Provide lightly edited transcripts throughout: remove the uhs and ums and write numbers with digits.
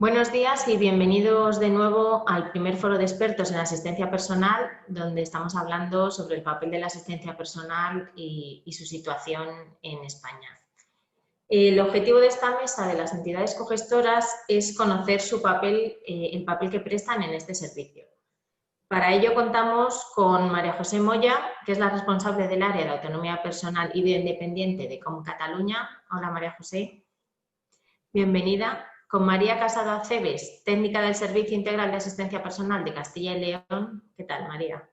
Buenos días y bienvenidos de nuevo al primer foro de expertos en asistencia personal, donde estamos hablando sobre el papel de la asistencia personal y su situación en España. El objetivo de esta mesa de las entidades cogestoras es conocer su papel, el papel que prestan en este servicio. Para ello contamos con María José Moya, que es la responsable del área de autonomía personal y de independiente de Com Catalunya. Hola María José, bienvenida. Con María Casado Aceves, técnica del Servicio Integral de Asistencia Personal de Castilla y León. ¿Qué tal, María?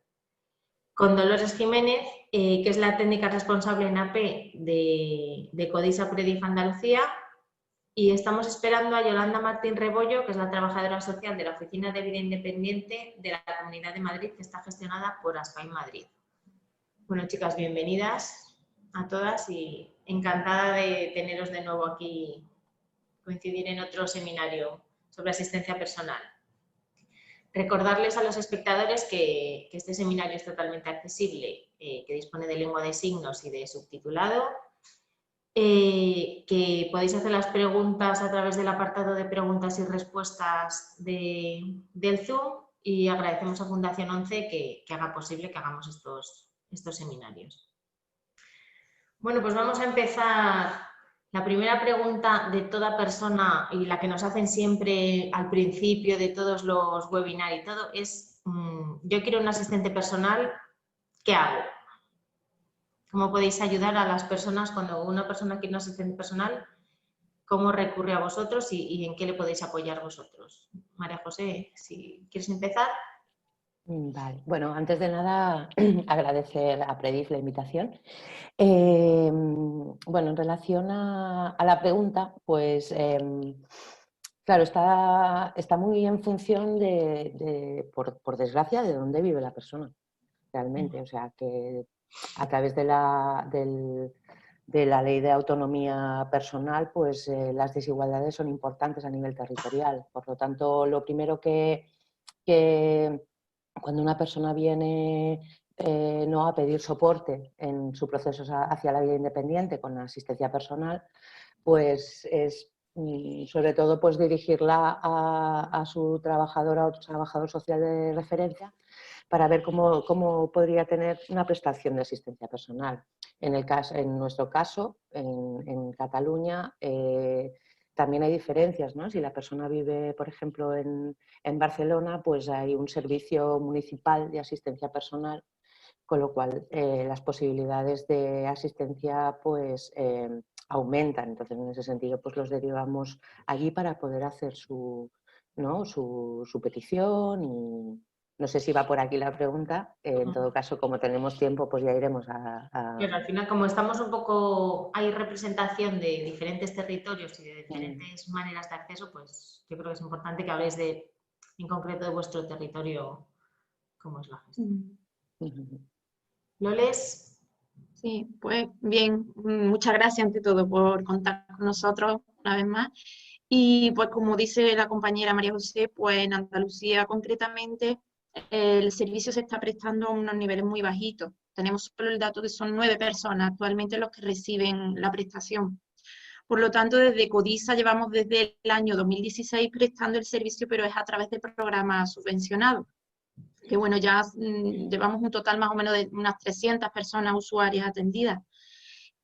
Con Dolores Jiménez, que es la técnica responsable en AP de Codisa Predif Andalucía. Y estamos esperando a Yolanda Martín Rebollo, que es la trabajadora social de la Oficina de Vida Independiente de la Comunidad de Madrid, que está gestionada por Aspain Madrid. Bueno, chicas, bienvenidas a todas y encantada de teneros de nuevo aquí, coincidir en otro seminario sobre asistencia personal. Recordarles a los espectadores que este seminario es totalmente accesible, que dispone de lengua de signos y de subtitulado, que podéis hacer las preguntas a través del apartado de preguntas y respuestas del Zoom, y agradecemos a Fundación 11 que haga posible que hagamos estos seminarios. Bueno, pues vamos a empezar. La primera pregunta de toda persona y la que nos hacen siempre al principio de todos los webinars y todo es: yo quiero un asistente personal, ¿qué hago? ¿Cómo podéis ayudar a las personas cuando una persona quiere un asistente personal? ¿Cómo recurre a vosotros y en qué le podéis apoyar vosotros? María José, si quieres empezar. Vale, bueno, antes de nada agradecer a Predif la invitación. Bueno, en relación a la pregunta, pues claro, está muy en función por desgracia, de dónde vive la persona realmente. O sea, que a través de la ley de autonomía personal, pues las desigualdades son importantes a nivel territorial. Por lo tanto, lo primero que cuando una persona viene no a pedir soporte en su proceso hacia la vida independiente con la asistencia personal, pues es sobre todo pues dirigirla a su trabajadora o trabajador social de referencia para ver cómo podría tener una prestación de asistencia personal. En nuestro caso, en Cataluña, también hay diferencias, ¿no? Si la persona vive, por ejemplo, en Barcelona, pues hay un servicio municipal de asistencia personal, con lo cual las posibilidades de asistencia pues, aumentan. Entonces, en ese sentido, pues los derivamos allí para poder hacer su petición. Y no sé si va por aquí la pregunta. En todo caso, como tenemos tiempo, pues ya iremos Pero al final, como estamos un poco, hay representación de diferentes territorios y de diferentes maneras de acceso, pues yo creo que es importante que habléis en concreto de vuestro territorio, cómo es la gestión. Loles. Sí, pues bien, muchas gracias ante todo por contar con nosotros una vez más. Y pues como dice la compañera María José, pues en Andalucía concretamente el servicio se está prestando a unos niveles muy bajitos. Tenemos solo el dato de que son 9 personas actualmente los que reciben la prestación. Por lo tanto, desde Codisa llevamos desde el año 2016 prestando el servicio, pero es a través de programas subvencionados. Que bueno, ya llevamos un total más o menos de unas 300 personas usuarias atendidas.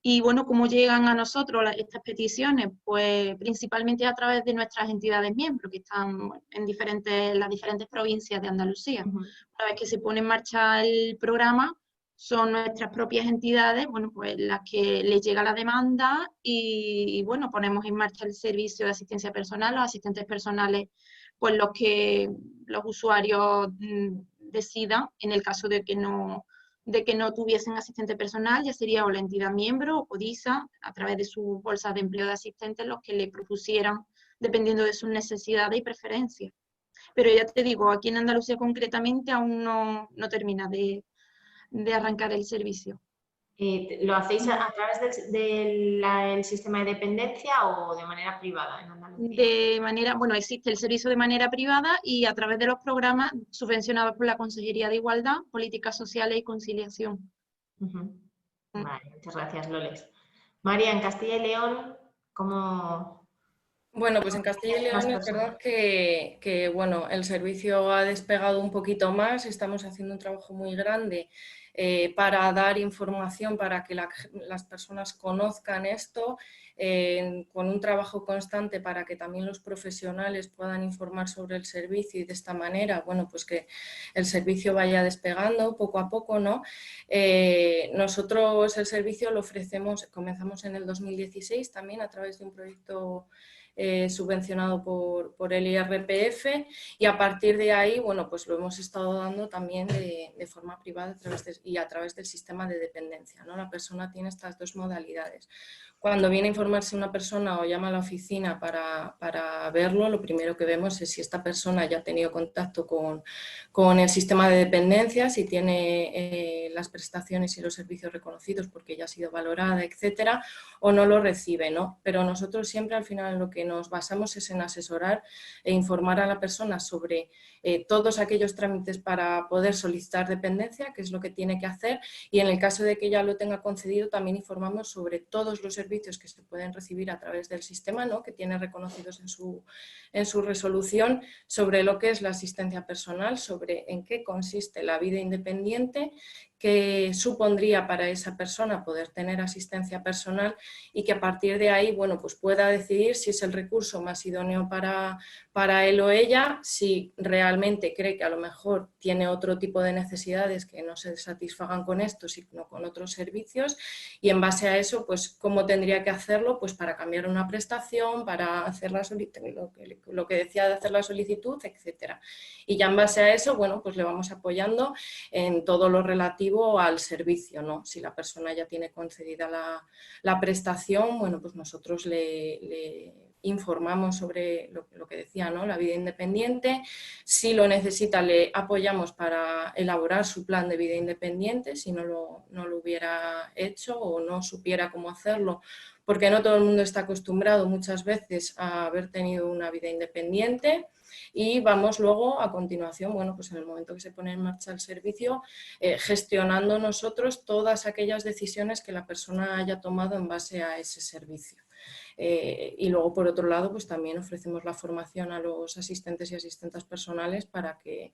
Y bueno, ¿cómo llegan a nosotros estas peticiones? Pues principalmente a través de nuestras entidades miembros, que están en las diferentes provincias de Andalucía. Una vez que se pone en marcha el programa, son nuestras propias entidades, bueno, pues las que les llega la demanda y bueno, ponemos en marcha el servicio de asistencia personal. Los asistentes personales, pues los usuarios decidan, en el caso de que no tuviesen asistente personal, ya sería o la entidad miembro o Codisa, a través de sus bolsas de empleo de asistentes, los que le propusieran, dependiendo de sus necesidades y preferencias. Pero ya te digo, aquí en Andalucía concretamente aún no termina de arrancar el servicio. ¿Lo hacéis a través del sistema de dependencia o de manera privada en Andalucía? Bueno, existe el servicio de manera privada y a través de los programas subvencionados por la Consejería de Igualdad, Políticas Sociales y Conciliación. Vale, muchas gracias, Loles. María, en Castilla y León, ¿cómo...? Bueno, pues en Castilla y León es verdad que bueno, el servicio ha despegado un poquito más, estamos haciendo un trabajo muy grande para dar información, para que las personas conozcan esto, con un trabajo constante para que también los profesionales puedan informar sobre el servicio y de esta manera, bueno, pues que el servicio vaya despegando poco a poco, ¿no? Nosotros el servicio lo ofrecemos, comenzamos en el 2016 también a través de un proyecto subvencionado por el IRPF, y a partir de ahí, bueno, pues lo hemos estado dando también de forma privada a través del sistema de dependencia, ¿no? La persona tiene estas dos modalidades. Cuando viene a informarse una persona o llama a la oficina para verlo, lo primero que vemos es si esta persona ya ha tenido contacto con el sistema de dependencia, si tiene las prestaciones y los servicios reconocidos porque ya ha sido valorada, etcétera, o no lo recibe, ¿no? Pero nosotros siempre al final en lo que nos basamos es en asesorar e informar a la persona sobre todos aquellos trámites para poder solicitar dependencia, que es lo que tiene que hacer, y en el caso de que ya lo tenga concedido también informamos sobre todos los servicios que se pueden recibir a través del sistema, ¿no? Que tiene reconocidos en su resolución, sobre lo que es la asistencia personal, sobre en qué consiste la vida independiente, qué supondría para esa persona poder tener asistencia personal, y que a partir de ahí, bueno, pues pueda decidir si es el recurso más idóneo para él o ella, si realmente cree que a lo mejor tiene otro tipo de necesidades que no se satisfagan con esto, sino con otros servicios, y en base a eso, pues cómo tendría que hacerlo, pues para cambiar una prestación, para hacer lo que decía de hacer la solicitud, etcétera. Y ya en base a eso, bueno, pues le vamos apoyando en todo lo relativo al servicio, ¿no? Si la persona ya tiene concedida la prestación, bueno, pues nosotros le informamos sobre lo que decía, ¿no? La vida independiente. Si lo necesita, le apoyamos para elaborar su plan de vida independiente, si no lo hubiera hecho o no supiera cómo hacerlo, porque no todo el mundo está acostumbrado muchas veces a haber tenido una vida independiente. Y vamos luego, a continuación, bueno, pues en el momento que se pone en marcha el servicio, gestionando nosotros todas aquellas decisiones que la persona haya tomado en base a ese servicio. Y luego, por otro lado, pues también ofrecemos la formación a los asistentes y asistentes personales para que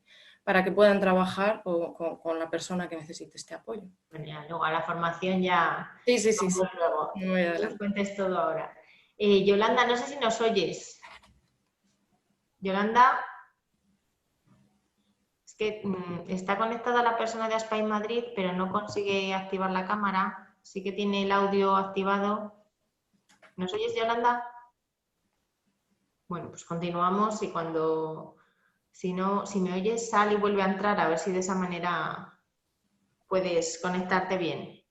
puedan trabajar con la persona que necesite este apoyo. Genial. Luego a la formación ya... Sí. Luego, Me voy adelante. nos cuentes todo ahora. Yolanda, no sé si nos oyes. Yolanda, es que está conectada la persona de Aspain Madrid, pero no consigue activar la cámara. Sí que tiene el audio activado. ¿Nos oyes, Yolanda? Bueno, pues continuamos, y si me oyes, sal y vuelve a entrar, a ver si de esa manera puedes conectarte bien.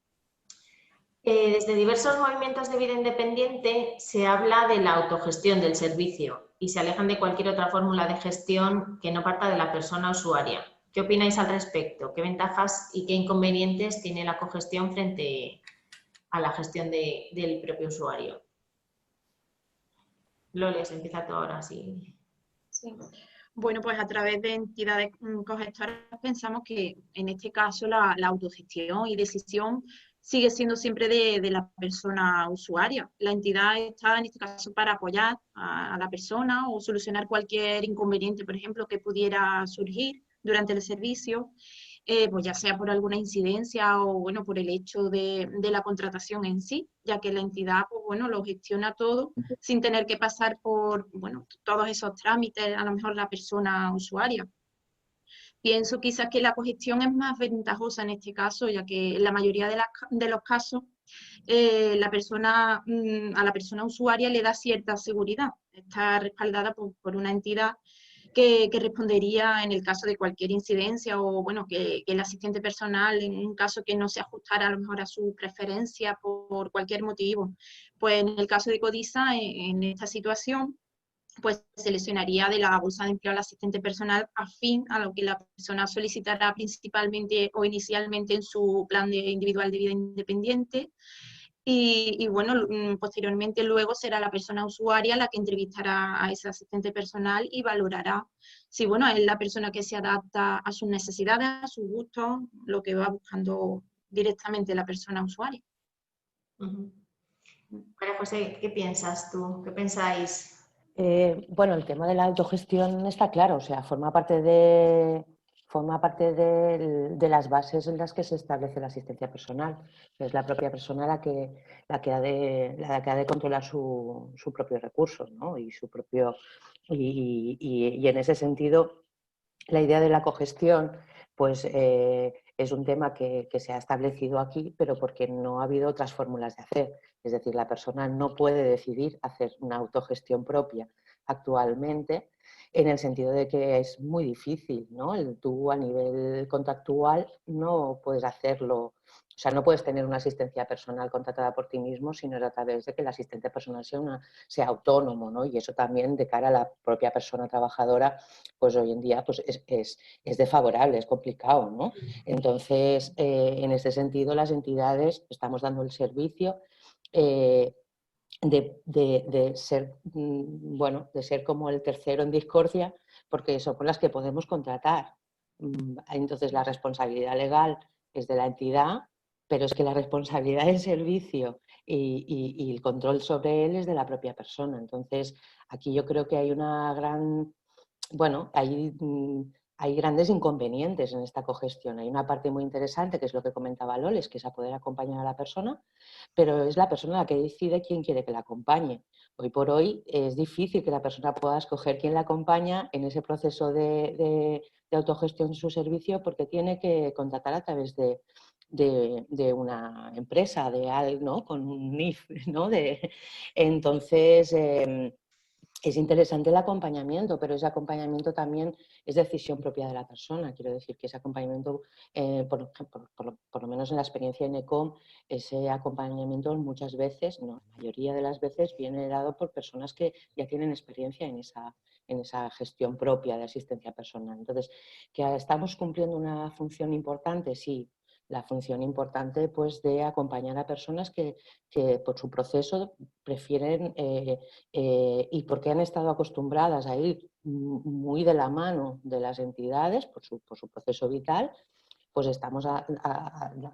Desde diversos movimientos de vida independiente se habla de la autogestión del servicio y se alejan de cualquier otra fórmula de gestión que no parta de la persona usuaria. ¿Qué opináis al respecto? ¿Qué ventajas y qué inconvenientes tiene la cogestión frente a la gestión del propio usuario? Loles, empieza tú ahora, sí. Sí. Bueno, pues a través de entidades cogestoras pensamos que en este caso la autogestión y decisión sigue siendo siempre de la persona usuaria. La entidad está en este caso para apoyar a la persona o solucionar cualquier inconveniente, por ejemplo, que pudiera surgir durante el servicio, pues ya sea por alguna incidencia o bueno, por el hecho de la contratación en sí, ya que la entidad pues, bueno, lo gestiona todo sin tener que pasar por bueno, todos esos trámites, a lo mejor la persona usuaria. Pienso quizás que la cogestión es más ventajosa en este caso, ya que en la mayoría de los casos a la persona usuaria le da cierta seguridad, está respaldada por una entidad que respondería en el caso de cualquier incidencia o bueno, que el asistente personal en un caso que no se ajustara a lo mejor a su preferencia por cualquier motivo. Pues en el caso de Codisa, en esta situación, pues seleccionaría de la bolsa de empleo al asistente personal afín a lo que la persona solicitará principalmente o inicialmente en su plan individual de vida independiente. Y bueno, posteriormente luego será la persona usuaria la que entrevistará a ese asistente personal y valorará si, bueno, es la persona que se adapta a sus necesidades, a sus gustos, lo que va buscando directamente la persona usuaria. María José, ¿qué piensas tú? ¿Qué pensáis? Bueno, el tema de la autogestión está claro, o sea, forma parte de las bases en las que se establece la asistencia personal. Es la propia persona la que ha de controlar su propio recurso, ¿no? Y en ese sentido, la idea de la cogestión pues, es un tema que se ha establecido aquí, pero porque no ha habido otras fórmulas de hacer. Es decir, la persona no puede decidir hacer una autogestión propia actualmente, en el sentido de que es muy difícil, ¿no? Tú a nivel contractual no puedes hacerlo, o sea, no puedes tener una asistencia personal contratada por ti mismo, sino a través de que el asistente personal sea autónomo, ¿no? Y eso también de cara a la propia persona trabajadora, pues hoy en día pues es desfavorable, es complicado, ¿no? Entonces, en ese sentido, las entidades estamos dando el servicio de ser, bueno, de ser como el tercero en discordia, porque son con las que podemos contratar. Entonces, la responsabilidad legal es de la entidad, pero es que la responsabilidad del servicio y el control sobre él es de la propia persona. Entonces, aquí yo creo que hay una gran... Bueno, hay grandes inconvenientes en esta cogestión. Hay una parte muy interesante, que es lo que comentaba Loles, que es a poder acompañar a la persona, pero es la persona la que decide quién quiere que la acompañe. Hoy por hoy es difícil que la persona pueda escoger quién la acompaña en ese proceso de autogestión de su servicio, porque tiene que contratar a través de una empresa, ¿no? Con un NIF, ¿no? Entonces, es interesante el acompañamiento, pero ese acompañamiento también es decisión propia de la persona. Quiero decir que ese acompañamiento, por lo menos en la experiencia en ECOM, ese acompañamiento muchas veces, no, la mayoría de las veces, viene dado por personas que ya tienen experiencia en esa gestión propia de asistencia personal. Entonces, ¿que estamos cumpliendo una función importante? Sí. La función importante pues, de acompañar a personas que por su proceso prefieren y porque han estado acostumbradas a ir muy de la mano de las entidades por su proceso vital, pues estamos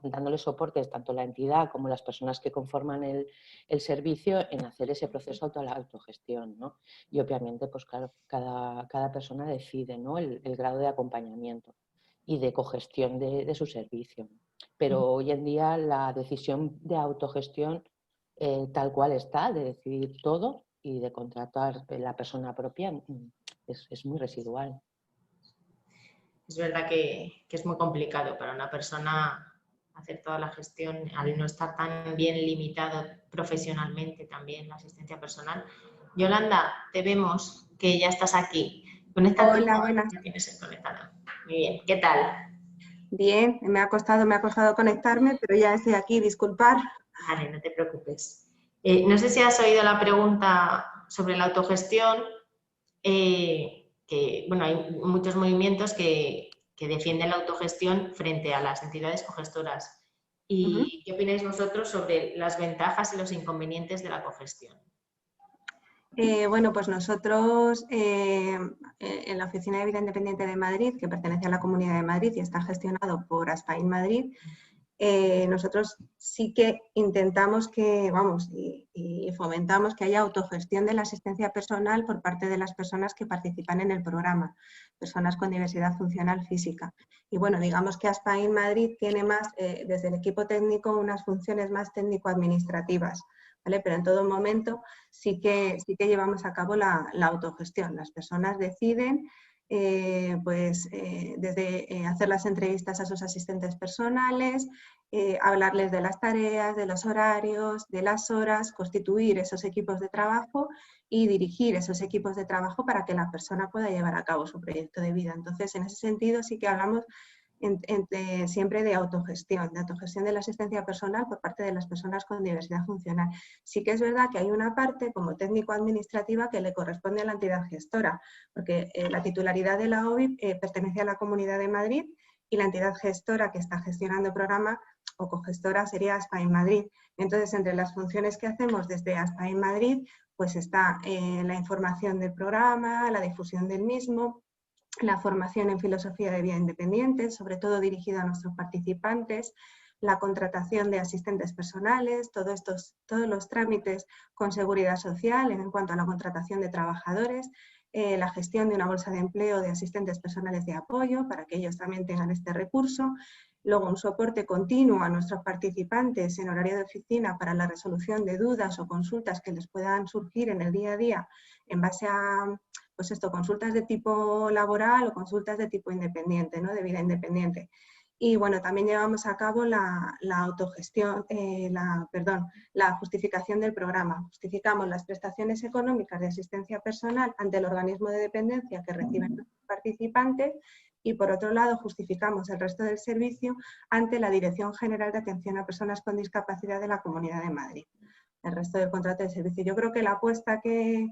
dándole soportes tanto la entidad como las personas que conforman el servicio en hacer ese proceso de la autogestión, ¿no? Y obviamente, pues claro, cada persona decide, ¿no? el grado de acompañamiento y de cogestión de su servicio. Pero hoy en día la decisión de autogestión tal cual está, de decidir todo y de contratar la persona propia, es muy residual. Es verdad que es muy complicado para una persona hacer toda la gestión al no estar tan bien limitado profesionalmente también la asistencia personal. Yolanda, te vemos que ya estás aquí. Conéctate. Hola, buenas. Ya tienes conectada. Muy bien, ¿qué tal? Bien, me ha costado conectarme, pero ya estoy aquí, disculpar. Vale, no te preocupes. No sé si has oído la pregunta sobre la autogestión, que bueno, hay muchos movimientos que defienden la autogestión frente a las entidades cogestoras. ¿Y qué opináis vosotros sobre las ventajas y los inconvenientes de la cogestión? Bueno, pues nosotros en la Oficina de Vida Independiente de Madrid, que pertenece a la Comunidad de Madrid y está gestionado por Aspain Madrid, nosotros sí que intentamos que, vamos, y fomentamos que haya autogestión de la asistencia personal por parte de las personas que participan en el programa, personas con diversidad funcional física. Y bueno, digamos que Aspain Madrid tiene más, desde el equipo técnico, unas funciones más técnico-administrativas, ¿vale? Pero en todo momento sí que llevamos a cabo la autogestión. Las personas deciden desde hacer las entrevistas a sus asistentes personales, hablarles de las tareas, de los horarios, de las horas, constituir esos equipos de trabajo y dirigir esos equipos de trabajo para que la persona pueda llevar a cabo su proyecto de vida. Entonces, en ese sentido sí que hablamos siempre de autogestión de la asistencia personal por parte de las personas con diversidad funcional. Sí que es verdad que hay una parte como técnico-administrativa que le corresponde a la entidad gestora, porque la titularidad de la OVIP pertenece a la Comunidad de Madrid y la entidad gestora que está gestionando el programa o cogestora sería Aspain Madrid. Entonces, entre las funciones que hacemos desde Aspain Madrid, pues está la información del programa, la difusión del mismo, la formación en filosofía de vida independiente, sobre todo dirigida a nuestros participantes, la contratación de asistentes personales, todos los trámites con seguridad social en cuanto a la contratación de trabajadores, la gestión de una bolsa de empleo de asistentes personales de apoyo para que ellos también tengan este recurso. Luego, un soporte continuo a nuestros participantes en horario de oficina para la resolución de dudas o consultas que les puedan surgir en el día a día en base a pues esto, consultas de tipo laboral o consultas de tipo independiente, ¿no? De vida independiente. Y bueno, también llevamos a cabo la autogestión, la justificación del programa. Justificamos las prestaciones económicas de asistencia personal ante el organismo de dependencia que reciben los participantes y por otro lado justificamos el resto del servicio ante la Dirección General de Atención a Personas con Discapacidad de la Comunidad de Madrid. El resto del contrato de servicio. Yo creo que la apuesta que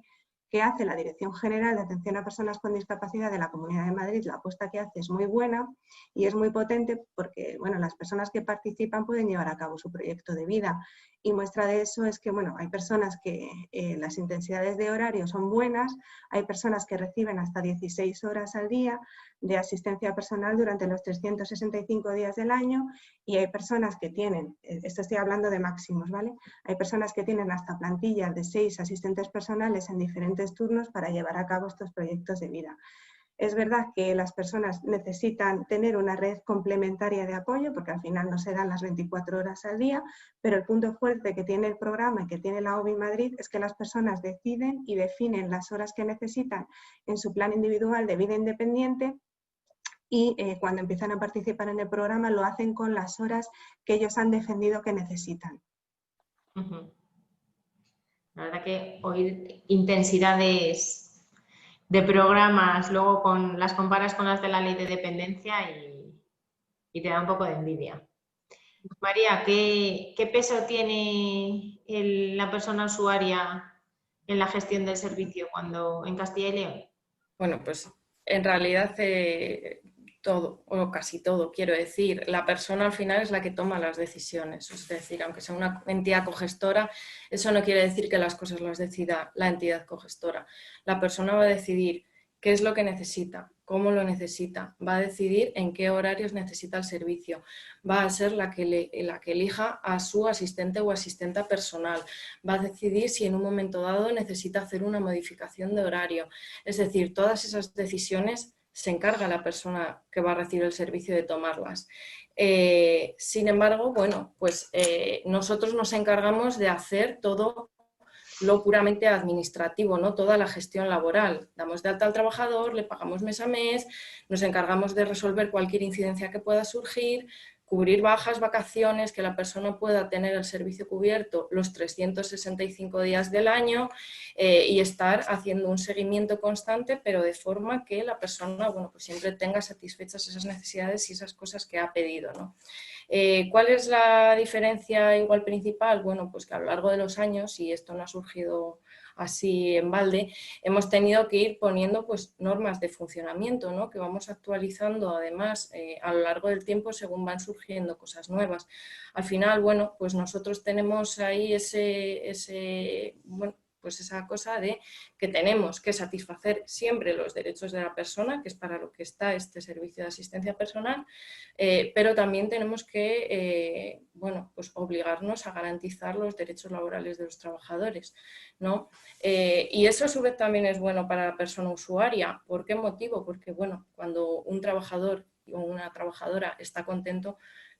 hace la Dirección General de Atención a Personas con Discapacidad de la Comunidad de Madrid, la apuesta que hace es muy buena y es muy potente porque bueno, las personas que participan pueden llevar a cabo su proyecto de vida. Y muestra de eso es que bueno, hay personas que las intensidades de horario son buenas, hay personas que reciben hasta 16 horas al día de asistencia personal durante los 365 días del año y hay personas que tienen, esto estoy hablando de máximos, ¿vale? Hay personas que tienen hasta plantillas de 6 asistentes personales en diferentes turnos para llevar a cabo estos proyectos de vida. Es verdad que las personas necesitan tener una red complementaria de apoyo porque al final no se dan las 24 horas al día, pero el punto fuerte que tiene el programa y que tiene la OBI Madrid es que las personas deciden y definen las horas que necesitan en su plan individual de vida independiente y cuando empiezan a participar en el programa lo hacen con las horas que ellos han defendido que necesitan. La verdad que oír intensidades de programas, luego las comparas con las de la ley de dependencia y te da un poco de envidia. María, ¿qué peso tiene la persona usuaria en la gestión del servicio cuando en Castilla y León? Bueno, pues en realidad todo, o casi todo, quiero decir, la persona al final es la que toma las decisiones, es decir, aunque sea una entidad cogestora, eso no quiere decir que las cosas las decida la entidad cogestora. La persona va a decidir qué es lo que necesita, cómo lo necesita, va a decidir en qué horarios necesita el servicio, va a ser la que elija a su asistente o asistenta personal, va a decidir si en un momento dado necesita hacer una modificación de horario, es decir, todas esas decisiones se encarga la persona que va a recibir el servicio de tomarlas. Sin embargo, bueno, pues nosotros nos encargamos de hacer todo lo puramente administrativo, ¿no? Toda la gestión laboral. Damos de alta al trabajador, le pagamos mes a mes, nos encargamos de resolver cualquier incidencia que pueda surgir, cubrir bajas, vacaciones, que la persona pueda tener el servicio cubierto los 365 días del año y estar haciendo un seguimiento constante, pero de forma que la persona, bueno, pues siempre tenga satisfechas esas necesidades y esas cosas que ha pedido, ¿no? ¿Cuál es la diferencia igual principal? Bueno, pues que a lo largo de los años, y esto no ha surgido así en balde, hemos tenido que ir poniendo pues normas de funcionamiento, ¿no? Que vamos actualizando además a lo largo del tiempo según van surgiendo cosas nuevas. Al final, bueno, pues nosotros tenemos ahí pues esa cosa de que tenemos que satisfacer siempre los derechos de la persona, que es para lo que está este servicio de asistencia personal, pero también tenemos que bueno, pues obligarnos a garantizar los derechos laborales de los trabajadores, ¿no? Y eso a su vez también es bueno para la persona usuaria. ¿Por qué motivo? Porque bueno, cuando un trabajador o una trabajadora está contento,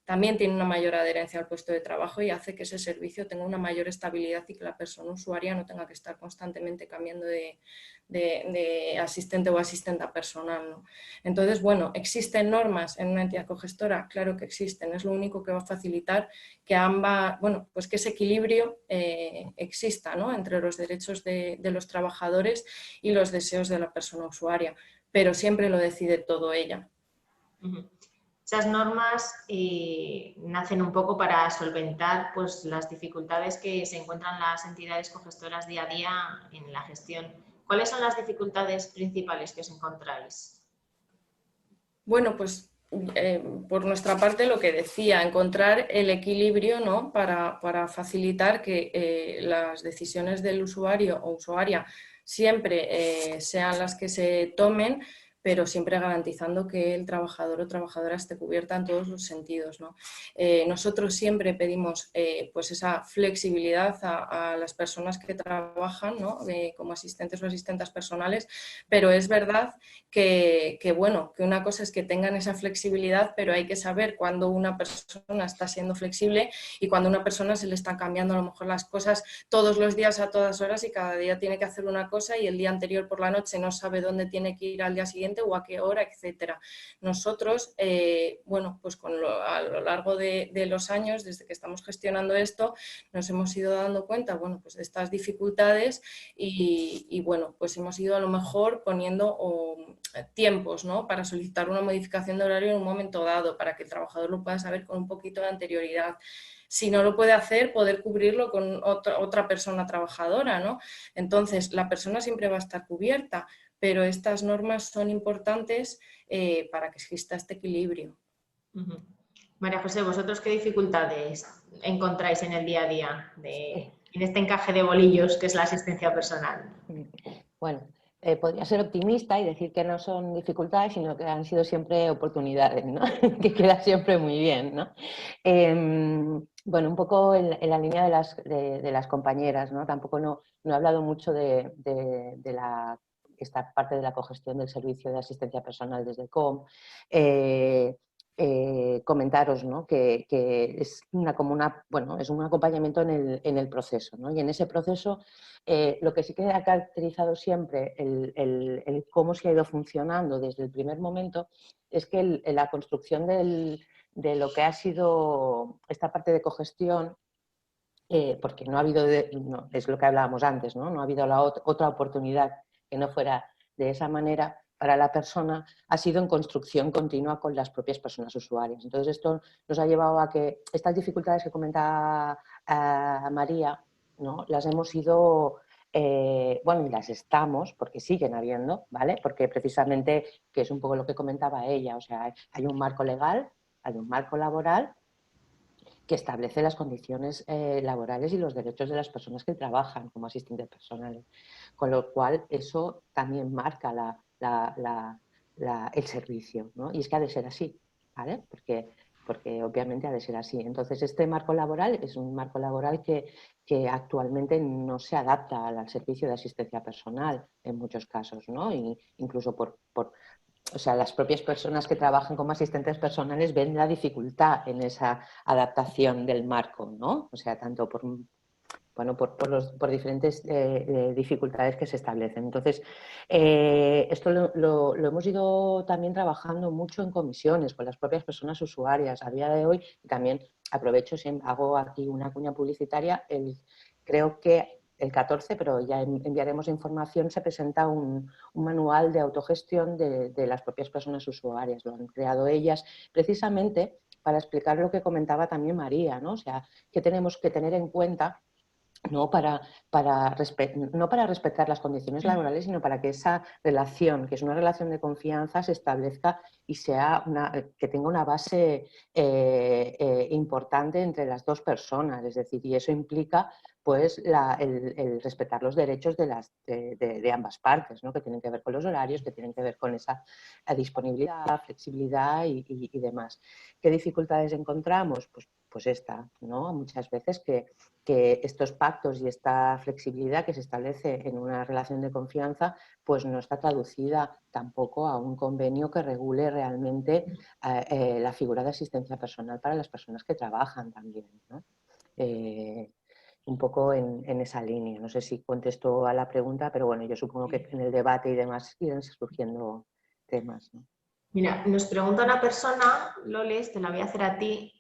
también tiene una mayor adherencia al puesto de trabajo y hace que ese servicio tenga una mayor estabilidad y que la persona usuaria no tenga que estar constantemente cambiando de asistente o asistenta personal, ¿no? Entonces, bueno, ¿existen normas en una entidad cogestora? Claro que existen, es lo único que va a facilitar que bueno, pues que ese equilibrio exista, ¿no? Entre los derechos de los trabajadores y los deseos de la persona usuaria, pero siempre lo decide todo ella. Esas normas nacen un poco para solventar pues, las dificultades que se encuentran las entidades cogestoras día a día en la gestión. ¿Cuáles son las dificultades principales que os encontráis? Bueno, pues por nuestra parte lo que decía, encontrar el equilibrio, ¿no? para facilitar que las decisiones del usuario o usuaria siempre sean las que se tomen, pero siempre garantizando que el trabajador o trabajadora esté cubierta en todos los sentidos, ¿no? Nosotros siempre pedimos pues esa flexibilidad a las personas que trabajan, ¿no? Como asistentes o asistentas personales, pero es verdad que una cosa es que tengan esa flexibilidad, pero hay que saber cuándo una persona está siendo flexible y cuando a una persona se le están cambiando a lo mejor las cosas todos los días a todas horas y cada día tiene que hacer una cosa y el día anterior por la noche no sabe dónde tiene que ir al día siguiente o a qué hora, etcétera. Nosotros, pues a lo largo de los años, desde que estamos gestionando esto, nos hemos ido dando cuenta, pues de estas dificultades y pues hemos ido a lo mejor poniendo tiempos, ¿no? Para solicitar una modificación de horario en un momento dado, para que el trabajador lo pueda saber con un poquito de anterioridad. Si no lo puede hacer, poder cubrirlo con otra persona trabajadora, ¿no? Entonces, la persona siempre va a estar cubierta, pero estas normas son importantes para que exista este equilibrio. María José, ¿vosotros qué dificultades encontráis en el día a día en este encaje de bolillos que es la asistencia personal? Bueno, podría ser optimista y decir que no son dificultades, sino que han sido siempre oportunidades, ¿no? Que queda siempre muy bien, ¿no? Bueno, un poco en la línea de las compañeras, ¿no? Tampoco no he hablado mucho de esta parte de la cogestión del servicio de asistencia personal desde COM. Comentaros, ¿no? que es es un acompañamiento en el proceso, ¿no? Y en ese proceso lo que sí que ha caracterizado siempre el cómo se ha ido funcionando desde el primer momento es que la construcción de lo que ha sido esta parte de cogestión, porque no ha habido, es lo que hablábamos antes, no ha habido otra oportunidad que no fuera de esa manera para la persona, ha sido en construcción continua con las propias personas usuarias. Entonces esto nos ha llevado a que estas dificultades que comentaba María, ¿no? Las hemos ido, y las estamos, porque siguen habiendo, ¿vale? Porque precisamente, que es un poco lo que comentaba ella, o sea, hay un marco legal, hay un marco laboral que establece las condiciones laborales y los derechos de las personas que trabajan como asistentes personales. Con lo cual, eso también marca el servicio, ¿no? Y es que ha de ser así, ¿vale? Porque obviamente ha de ser así. Entonces, este marco laboral es un marco laboral que actualmente no se adapta al servicio de asistencia personal en muchos casos, ¿no? Y incluso o sea, las propias personas que trabajan como asistentes personales ven la dificultad en esa adaptación del marco, ¿no? O sea, tanto por diferentes dificultades que se establecen. Entonces, esto lo hemos ido también trabajando mucho en comisiones con las propias personas usuarias. A día de hoy, también aprovecho, hago aquí una cuña publicitaria, creo que el 14, pero ya enviaremos información, se presenta un manual de autogestión de las propias personas usuarias. Lo han creado ellas precisamente para explicar lo que comentaba también María, ¿no? O sea, que tenemos que tener en cuenta no para respetar las condiciones laborales, sino para que esa relación, que es una relación de confianza, se establezca y que tenga una base importante entre las dos personas. Es decir, y eso implica pues el respetar los derechos de ambas partes, ¿no? Que tienen que ver con los horarios, que tienen que ver con esa disponibilidad, flexibilidad y demás. ¿Qué dificultades encontramos? Pues esta, ¿no? Muchas veces que estos pactos y esta flexibilidad que se establece en una relación de confianza pues no está traducida tampoco a un convenio que regule realmente la figura de asistencia personal para las personas que trabajan también, ¿no? Un poco en esa línea. No sé si contesto a la pregunta, pero bueno, yo supongo que en el debate y demás irán surgiendo temas, ¿no? Mira, nos pregunta una persona, Loles, te la voy a hacer a ti.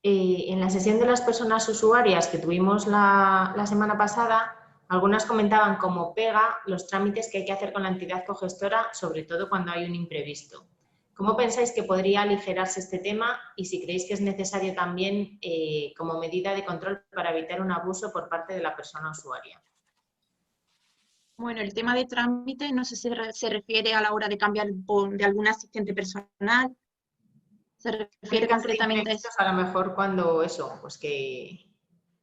En la sesión de las personas usuarias que tuvimos la semana pasada, algunas comentaban como pega los trámites que hay que hacer con la entidad cogestora, sobre todo cuando hay un imprevisto. ¿Cómo pensáis que podría aligerarse este tema y si creéis que es necesario también como medida de control para evitar un abuso por parte de la persona usuaria? Bueno, el tema de trámite, no sé si se refiere a la hora de cambiar de algún asistente personal. Se refiere concretamente a eso. A lo mejor cuando eso, pues que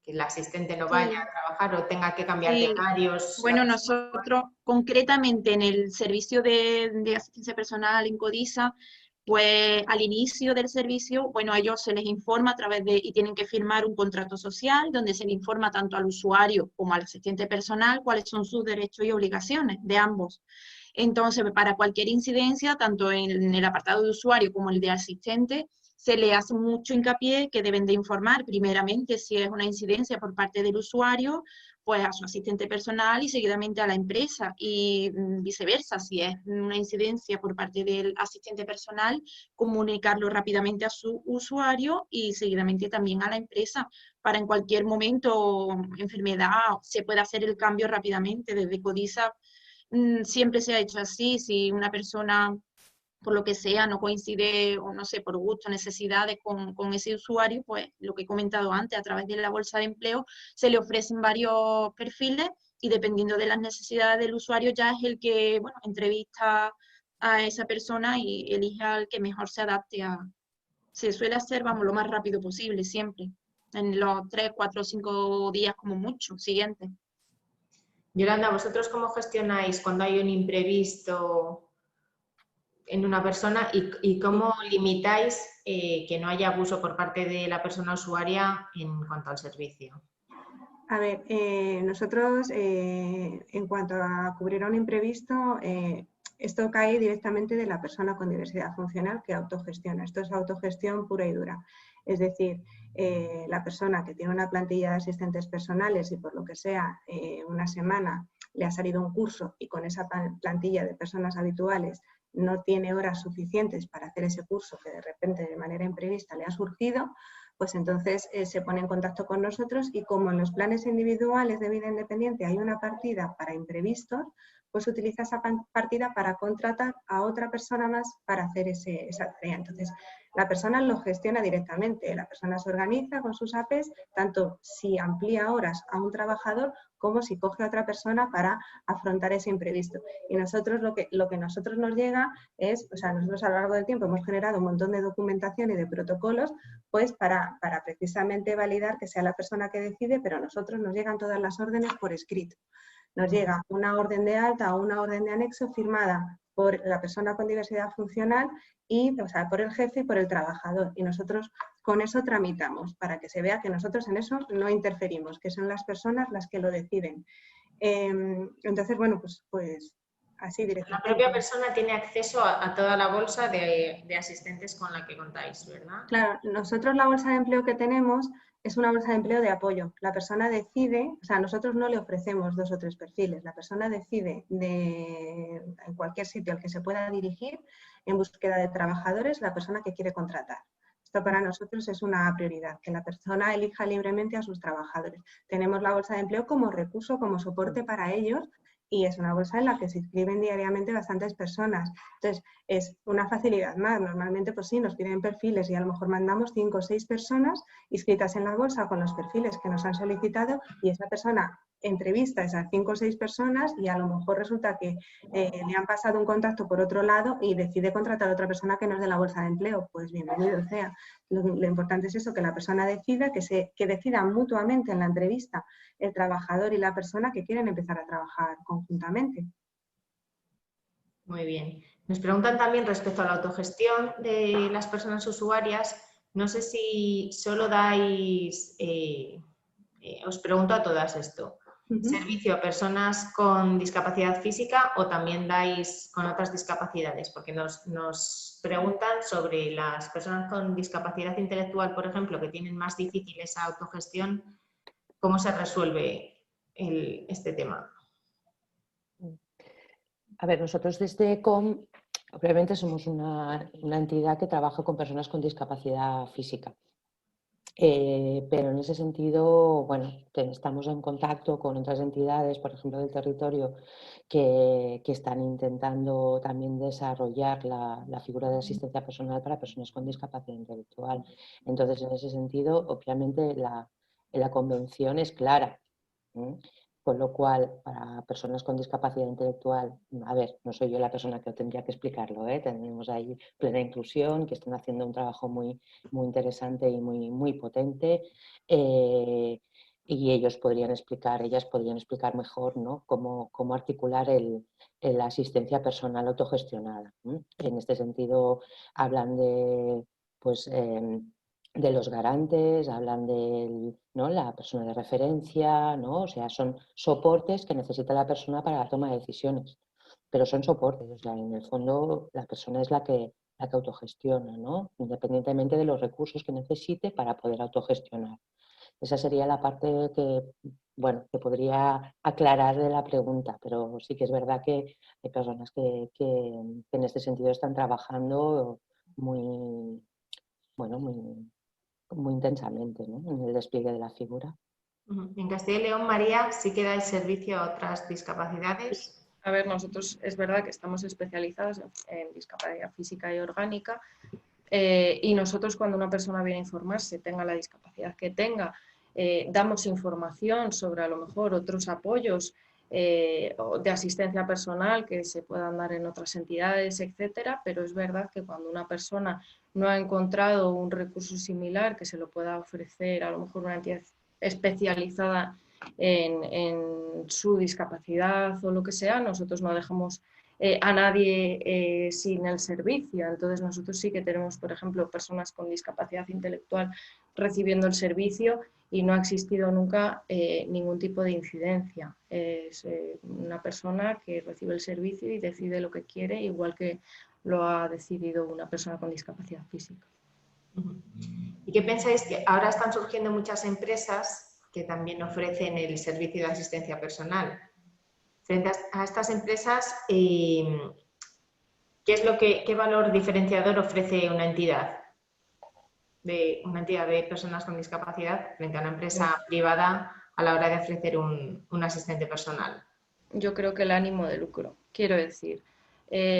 el asistente no vaya a trabajar o tenga que cambiar de horarios. Bueno, nosotros concretamente en el servicio de asistencia personal en Codisa, pues al inicio del servicio, bueno, a ellos se les informa a través de, y tienen que firmar un contrato social, donde se le informa tanto al usuario como al asistente personal cuáles son sus derechos y obligaciones de ambos. Entonces, para cualquier incidencia, tanto en el apartado de usuario como el de asistente, se le hace mucho hincapié que deben de informar primeramente si es una incidencia por parte del usuario, pues a su asistente personal y seguidamente a la empresa, y viceversa, si es una incidencia por parte del asistente personal, comunicarlo rápidamente a su usuario y seguidamente también a la empresa, para en cualquier momento, enfermedad, se pueda hacer el cambio rápidamente. Desde Codisa siempre se ha hecho así. Si una persona, por lo que sea, no coincide, o no sé, por gusto, necesidades con ese usuario, pues lo que he comentado antes, a través de la bolsa de empleo se le ofrecen varios perfiles y dependiendo de las necesidades del usuario ya es el que, bueno, entrevista a esa persona y elige al que mejor se adapte a... Se suele hacer, vamos, lo más rápido posible, siempre, en los 3, 4, 5 días como mucho, siguientes. Yolanda, ¿vosotros cómo gestionáis cuando hay un imprevisto en una persona y cómo limitáis que no haya abuso por parte de la persona usuaria en cuanto al servicio? A ver, nosotros en cuanto a cubrir un imprevisto, esto cae directamente de la persona con diversidad funcional que autogestiona. Esto es autogestión pura y dura. Es decir, la persona que tiene una plantilla de asistentes personales y por lo que sea una semana le ha salido un curso y con esa plantilla de personas habituales no tiene horas suficientes para hacer ese curso que de repente de manera imprevista le ha surgido, pues entonces se pone en contacto con nosotros y como en los planes individuales de vida independiente hay una partida para imprevistos, pues utiliza esa partida para contratar a otra persona más para hacer esa tarea. Entonces, la persona lo gestiona directamente, la persona se organiza con sus APs, tanto si amplía horas a un trabajador como si coge a otra persona para afrontar ese imprevisto. Y nosotros lo que nosotros nos llega es, o sea, nosotros a lo largo del tiempo hemos generado un montón de documentación y de protocolos, pues para precisamente validar que sea la persona que decide, pero a nosotros nos llegan todas las órdenes por escrito. Nos llega una orden de alta o una orden de anexo firmada por la persona con diversidad funcional y, o sea, por el jefe y por el trabajador. Y nosotros con eso tramitamos para que se vea que nosotros en eso no interferimos, que son las personas las que lo deciden. Entonces, bueno, pues así directamente. La propia persona tiene acceso a toda la bolsa de asistentes con la que contáis, ¿verdad? Claro, nosotros la bolsa de empleo que tenemos es una bolsa de empleo de apoyo. La persona decide, o sea, nosotros no le ofrecemos 2 o 3 perfiles, la persona decide en cualquier sitio al que se pueda dirigir en búsqueda de trabajadores la persona que quiere contratar. Esto para nosotros es una prioridad, que la persona elija libremente a sus trabajadores. Tenemos la bolsa de empleo como recurso, como soporte para ellos, y es una bolsa en la que se inscriben diariamente bastantes personas. Entonces, es una facilidad más. Normalmente, pues sí, nos piden perfiles y a lo mejor mandamos 5 o 6 personas inscritas en la bolsa con los perfiles que nos han solicitado y esa persona entrevista a esas 5 o 6 personas y a lo mejor resulta que le han pasado un contacto por otro lado y decide contratar a otra persona que no es de la bolsa de empleo. Pues bienvenido sea. Lo importante es eso, que la persona decida, que decidan mutuamente en la entrevista el trabajador y la persona que quieren empezar a trabajar conjuntamente. Muy bien. Nos preguntan también respecto a la autogestión de las personas usuarias. No sé si solo dais, os pregunto a todas esto, servicio a personas con discapacidad física o también dais con otras discapacidades, porque nos preguntan sobre las personas con discapacidad intelectual, por ejemplo, que tienen más difícil esa autogestión, ¿cómo se resuelve este tema? A ver, nosotros desde ECOM, obviamente somos una entidad que trabaja con personas con discapacidad física. Pero en ese sentido, bueno, estamos en contacto con otras entidades, por ejemplo, del territorio, que están intentando también desarrollar la figura de asistencia personal para personas con discapacidad intelectual. Entonces, en ese sentido, obviamente, la convención es clara. Con lo cual, para personas con discapacidad intelectual, a ver, no soy yo la persona que tendría que explicarlo, tenemos ahí Plena Inclusión, que están haciendo un trabajo muy, muy interesante y muy, muy potente. y ellas podrían explicar mejor, ¿no?, cómo articular la asistencia personal autogestionada. En este sentido hablan de, pues, de los garantes, hablan de, ¿no?, la persona de referencia, ¿no? O sea, son soportes que necesita la persona para la toma de decisiones, pero son soportes, o sea, en el fondo la persona es la que autogestiona, ¿no?, independientemente de los recursos que necesite para poder autogestionar. Esa sería la parte que, bueno, que podría aclarar de la pregunta, pero sí que es verdad que hay personas que en este sentido están trabajando muy, bueno, muy intensamente, ¿no?, en el despliegue de la figura. En Castilla y León, María, ¿sí que da el servicio a otras discapacidades? A ver, nosotros es verdad que estamos especializados en discapacidad física y orgánica, y nosotros cuando una persona viene a informarse, tenga la discapacidad que tenga, damos información sobre a lo mejor otros apoyos de asistencia personal que se puedan dar en otras entidades, etcétera, pero es verdad que cuando una persona no ha encontrado un recurso similar que se lo pueda ofrecer a lo mejor una entidad especializada en su discapacidad o lo que sea, nosotros no dejamos a nadie sin el servicio. Entonces nosotros sí que tenemos, por ejemplo, personas con discapacidad intelectual recibiendo el servicio y no ha existido nunca ningún tipo de incidencia. Es una persona que recibe el servicio y decide lo que quiere, igual que lo ha decidido una persona con discapacidad física. ¿Y qué pensáis? Que ahora están surgiendo muchas empresas que también ofrecen el servicio de asistencia personal. Frente a estas empresas, ¿qué valor diferenciador ofrece una entidad de personas con discapacidad frente a una empresa privada a la hora de ofrecer un asistente personal? Yo creo que el ánimo de lucro, quiero decir.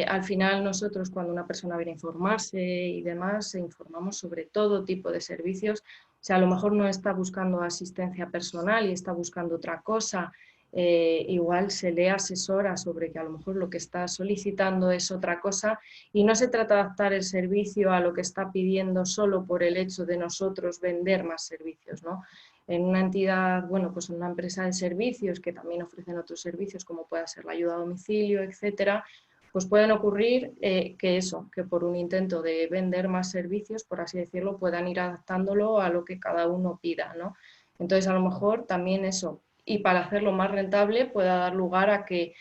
Al final nosotros cuando una persona viene a informarse y demás, informamos sobre todo tipo de servicios. O sea, a lo mejor no está buscando asistencia personal y está buscando otra cosa, igual se le asesora sobre que a lo mejor lo que está solicitando es otra cosa y no se trata de adaptar el servicio a lo que está pidiendo solo por el hecho de nosotros vender más servicios, ¿no? En una entidad, bueno, pues en una empresa de servicios que también ofrecen otros servicios como pueda ser la ayuda a domicilio, etcétera, pues pueden ocurrir que por un intento de vender más servicios, por así decirlo, puedan ir adaptándolo a lo que cada uno pida, ¿no? Entonces, a lo mejor también eso, y para hacerlo más rentable, pueda dar lugar a que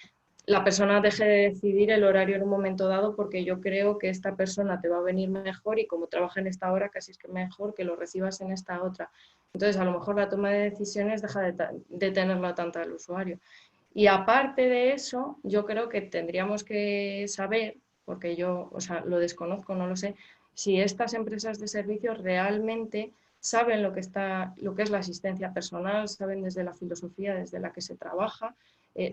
la persona deje de decidir el horario en un momento dado porque yo creo que esta persona te va a venir mejor y como trabaja en esta hora, casi es que mejor que lo recibas en esta otra. Entonces, a lo mejor la toma de decisiones deja de tenerla tanta el usuario. Y aparte de eso, yo creo que tendríamos que saber, porque yo, o sea, lo desconozco, no lo sé, si estas empresas de servicios realmente saben lo que es la asistencia personal, saben desde la filosofía desde la que se trabaja,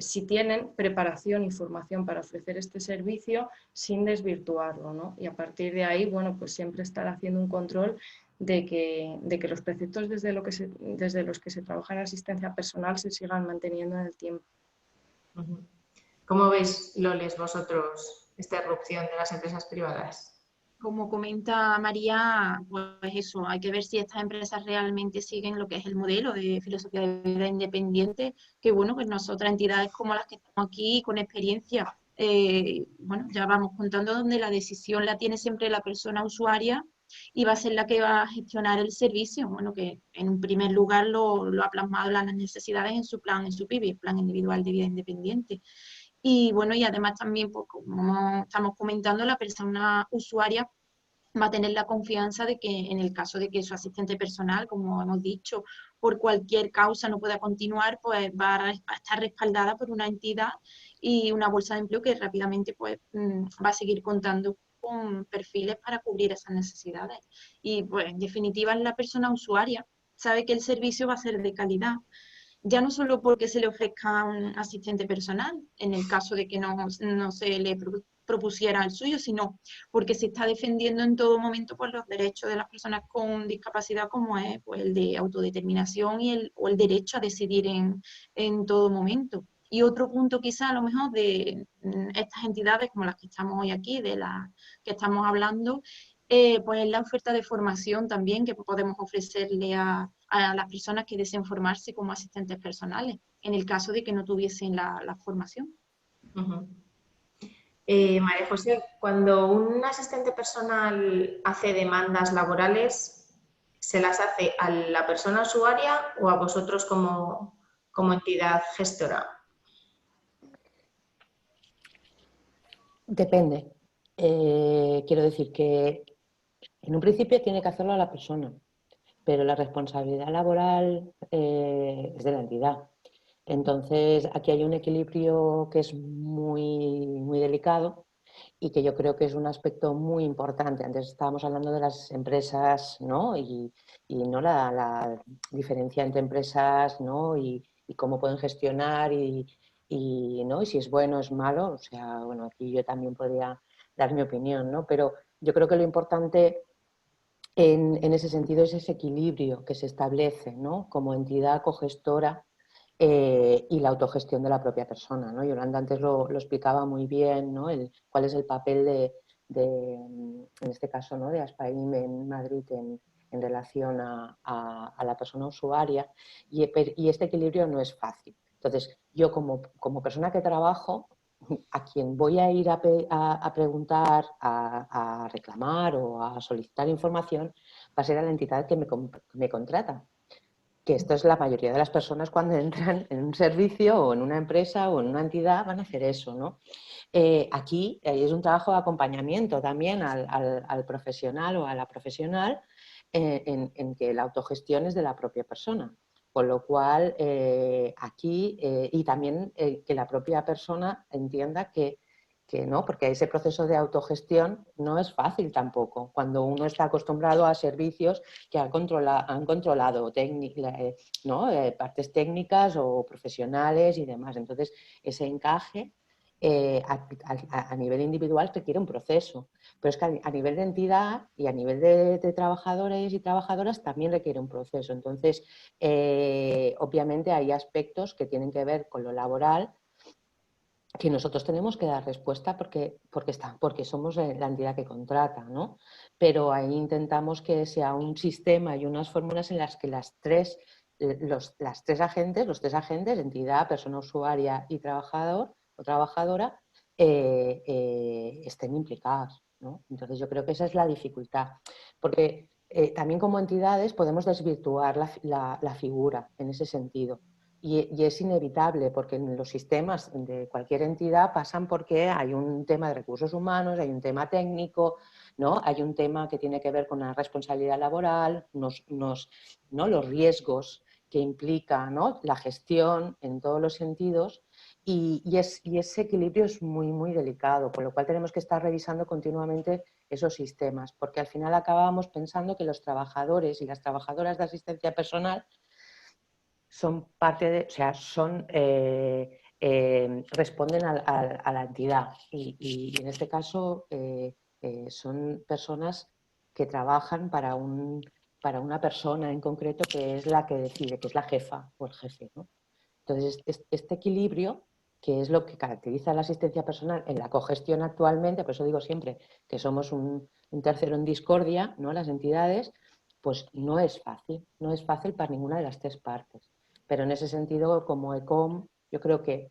si tienen preparación y formación para ofrecer este servicio sin desvirtuarlo, ¿no? Y a partir de ahí, bueno, pues siempre estar haciendo un control de que los preceptos desde los que se trabaja en asistencia personal se sigan manteniendo en el tiempo. ¿Cómo veis, Loles, vosotros esta irrupción de las empresas privadas? Como comenta María, pues eso, hay que ver si estas empresas realmente siguen lo que es el modelo de filosofía de vida independiente, que bueno, pues nosotras entidades como las que estamos aquí con experiencia, bueno, ya vamos contando donde la decisión la tiene siempre la persona usuaria y va a ser la que va a gestionar el servicio, bueno, que en un primer lugar lo ha plasmado las necesidades en su plan, en su PIBI, el Plan Individual de Vida Independiente. Y bueno, y además también, pues, como estamos comentando, la persona usuaria va a tener la confianza de que en el caso de que su asistente personal, como hemos dicho, por cualquier causa no pueda continuar, pues va a estar respaldada por una entidad y una bolsa de empleo que rápidamente pues, va a seguir contando con perfiles para cubrir esas necesidades. Y pues en definitiva la persona usuaria sabe que el servicio va a ser de calidad, ya no solo porque se le ofrezca un asistente personal, en el caso de que no se le propusiera el suyo, sino porque se está defendiendo en todo momento por los derechos de las personas con discapacidad, como es pues, el de autodeterminación o el derecho a decidir en todo momento. Y otro punto quizá a lo mejor de estas entidades como las que estamos hoy aquí, de las que estamos hablando, pues la oferta de formación también que podemos ofrecerle a las personas que deseen formarse como asistentes personales, en el caso de que no tuviesen la formación. Ujú. María José, cuando un asistente personal hace demandas laborales, ¿se las hace a la persona usuaria o a vosotros como entidad gestora? Depende. Quiero decir que en un principio tiene que hacerlo a la persona, pero la responsabilidad laboral es de la entidad. Entonces, aquí hay un equilibrio que es muy delicado y que yo creo que es un aspecto muy importante. Antes estábamos hablando de las empresas, ¿no? Y no la diferencia entre empresas, ¿no? Y cómo pueden gestionar ¿no? Y si es bueno o es malo. O sea, bueno, aquí yo también podría dar mi opinión, ¿no? Pero yo creo que lo importante en ese sentido es ese equilibrio que se establece, ¿no? Como entidad cogestora y la autogestión de la propia persona, ¿no? Yolanda antes lo explicaba muy bien, ¿no? Cuál es el papel en este caso, ¿no? De Aspaim en Madrid en relación a la persona usuaria y este equilibrio no es fácil. Entonces, yo como persona que trabajo, a quien voy a ir a preguntar, a reclamar o a solicitar información va a ser a la entidad que me contrata. Que esto es la mayoría de las personas cuando entran en un servicio o en una empresa o en una entidad van a hacer eso, ¿no? Aquí es un trabajo de acompañamiento también al profesional o a la profesional en que la autogestión es de la propia persona. Con lo cual, aquí, y también que la propia persona entienda que no, porque ese proceso de autogestión no es fácil tampoco, cuando uno está acostumbrado a servicios que han controlado ¿no? Partes técnicas o profesionales y demás. Entonces, ese encaje a nivel individual requiere un proceso, pero es que a nivel de entidad y a nivel de trabajadores y trabajadoras también requiere un proceso. Entonces, obviamente hay aspectos que tienen que ver con lo laboral que nosotros tenemos que dar respuesta porque somos la entidad que contrata, ¿no? Pero ahí intentamos que sea un sistema y unas fórmulas en las que los tres agentes, entidad, persona usuaria y trabajador o trabajadora, estén implicados, ¿no? Entonces yo creo que esa es la dificultad, porque también como entidades podemos desvirtuar la figura en ese sentido. Y es inevitable porque en los sistemas de cualquier entidad pasan porque hay un tema de recursos humanos, hay un tema técnico, ¿no? Hay un tema que tiene que ver con la responsabilidad laboral, ¿no? Los riesgos que implica, ¿no? La gestión en todos los sentidos y ese equilibrio es muy delicado, con lo cual tenemos que estar revisando continuamente esos sistemas, porque al final acabamos pensando que los trabajadores y las trabajadoras de asistencia personal son parte de, o sea, responden a la entidad y en este caso son personas que trabajan para una persona en concreto que es la que decide, que es la jefa o el jefe, ¿no? Entonces, este equilibrio, que es lo que caracteriza a la asistencia personal en la cogestión actualmente, por eso digo siempre que somos un tercero en discordia, ¿no? Las entidades, pues no es fácil para ninguna de las tres partes. Pero en ese sentido, como ECOM, yo creo que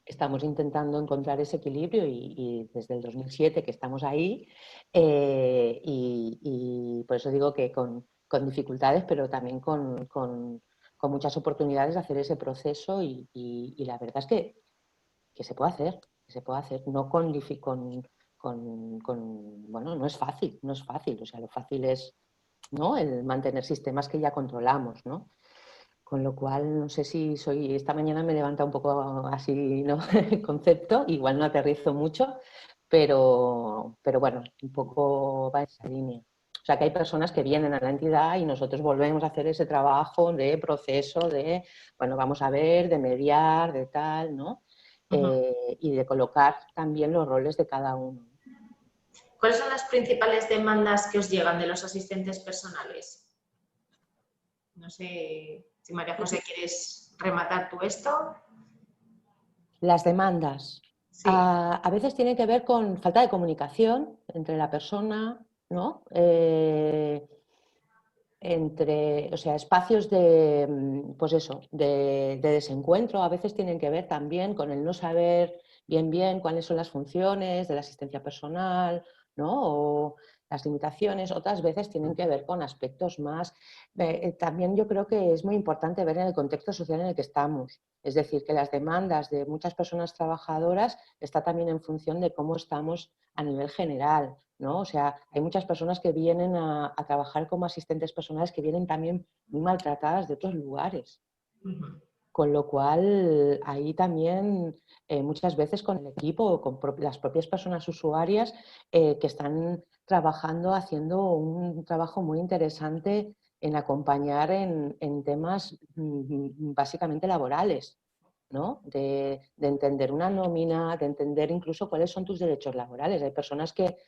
estamos intentando encontrar ese equilibrio y desde el 2007 que estamos ahí y por eso digo que con dificultades, pero también con muchas oportunidades de hacer ese proceso y la verdad es que se puede hacer, no bueno, no es fácil, o sea, lo fácil es, ¿no? El mantener sistemas que ya controlamos, ¿no? Con lo cual, no sé si esta mañana me levanta un poco así, ¿no? El concepto, igual no aterrizo mucho, pero bueno, un poco va en esa línea. O sea, que hay personas que vienen a la entidad y nosotros volvemos a hacer ese trabajo de proceso, bueno, vamos a ver, de mediar, de tal, ¿no? Y de colocar también los roles de cada uno. ¿Cuáles son las principales demandas que os llegan de los asistentes personales? No sé si María José quieres rematar tú esto. Las demandas. Sí. A veces tienen que ver con falta de comunicación entre la persona, ¿no? O sea, espacios de, pues eso, de desencuentro a veces tienen que ver también con el no saber bien cuáles son las funciones de la asistencia personal, ¿no? O las limitaciones, otras veces tienen que ver con aspectos más... también yo creo que es muy importante ver en el contexto social en el que estamos. Es decir, que las demandas de muchas personas trabajadoras está también en función de cómo estamos a nivel general, ¿no? O sea, hay muchas personas que vienen a trabajar como asistentes personales que vienen también muy maltratadas de otros lugares. Con lo cual, ahí también muchas veces con el equipo o con las propias personas usuarias que están trabajando, haciendo un trabajo muy interesante en acompañar en temas básicamente laborales, ¿no? De entender una nómina, de entender incluso cuáles son tus derechos laborales. Hay personas que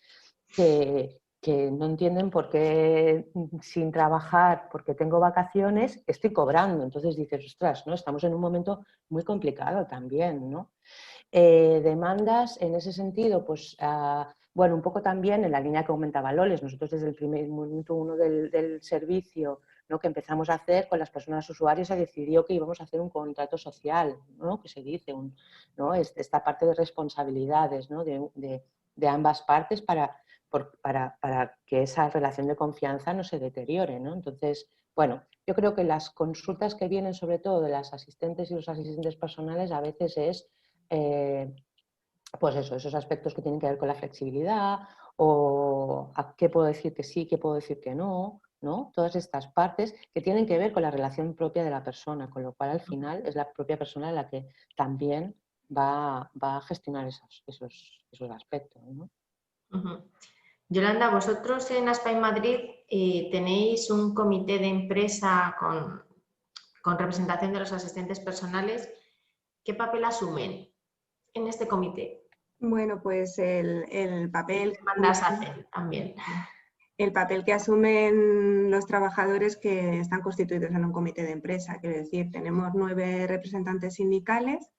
no entienden por qué sin trabajar, porque tengo vacaciones, estoy cobrando. Entonces dices, ostras, ¿no? Estamos en un momento muy complicado también, ¿no? Demandas en ese sentido, pues, bueno, un poco también en la línea que comentaba Loles. Nosotros desde el primer momento uno del servicio, ¿no?, que empezamos a hacer con las personas usuarias, se decidió que íbamos a hacer un contrato social, ¿no?, que se dice, ¿no?, esta parte de responsabilidades, ¿no?, de ambas partes para que esa relación de confianza no se deteriore, ¿no? Entonces, bueno, yo creo que las consultas que vienen sobre todo de las asistentes y los asistentes personales a veces es, pues eso, esos aspectos que tienen que ver con la flexibilidad o a qué puedo decir que sí, qué puedo decir que no, ¿no? Todas estas partes que tienen que ver con la relación propia de la persona, con lo cual al final es la propia persona la que también va a gestionar esos aspectos, ¿no? Yolanda, vosotros en Aspai Madrid tenéis un comité de empresa con representación de los asistentes personales. ¿Qué papel asumen en este comité? Bueno, pues el papel... ¿Qué demandas hacen también? El papel que asumen los trabajadores que están constituidos en un comité de empresa. Quiero decir, tenemos 9 representantes sindicales,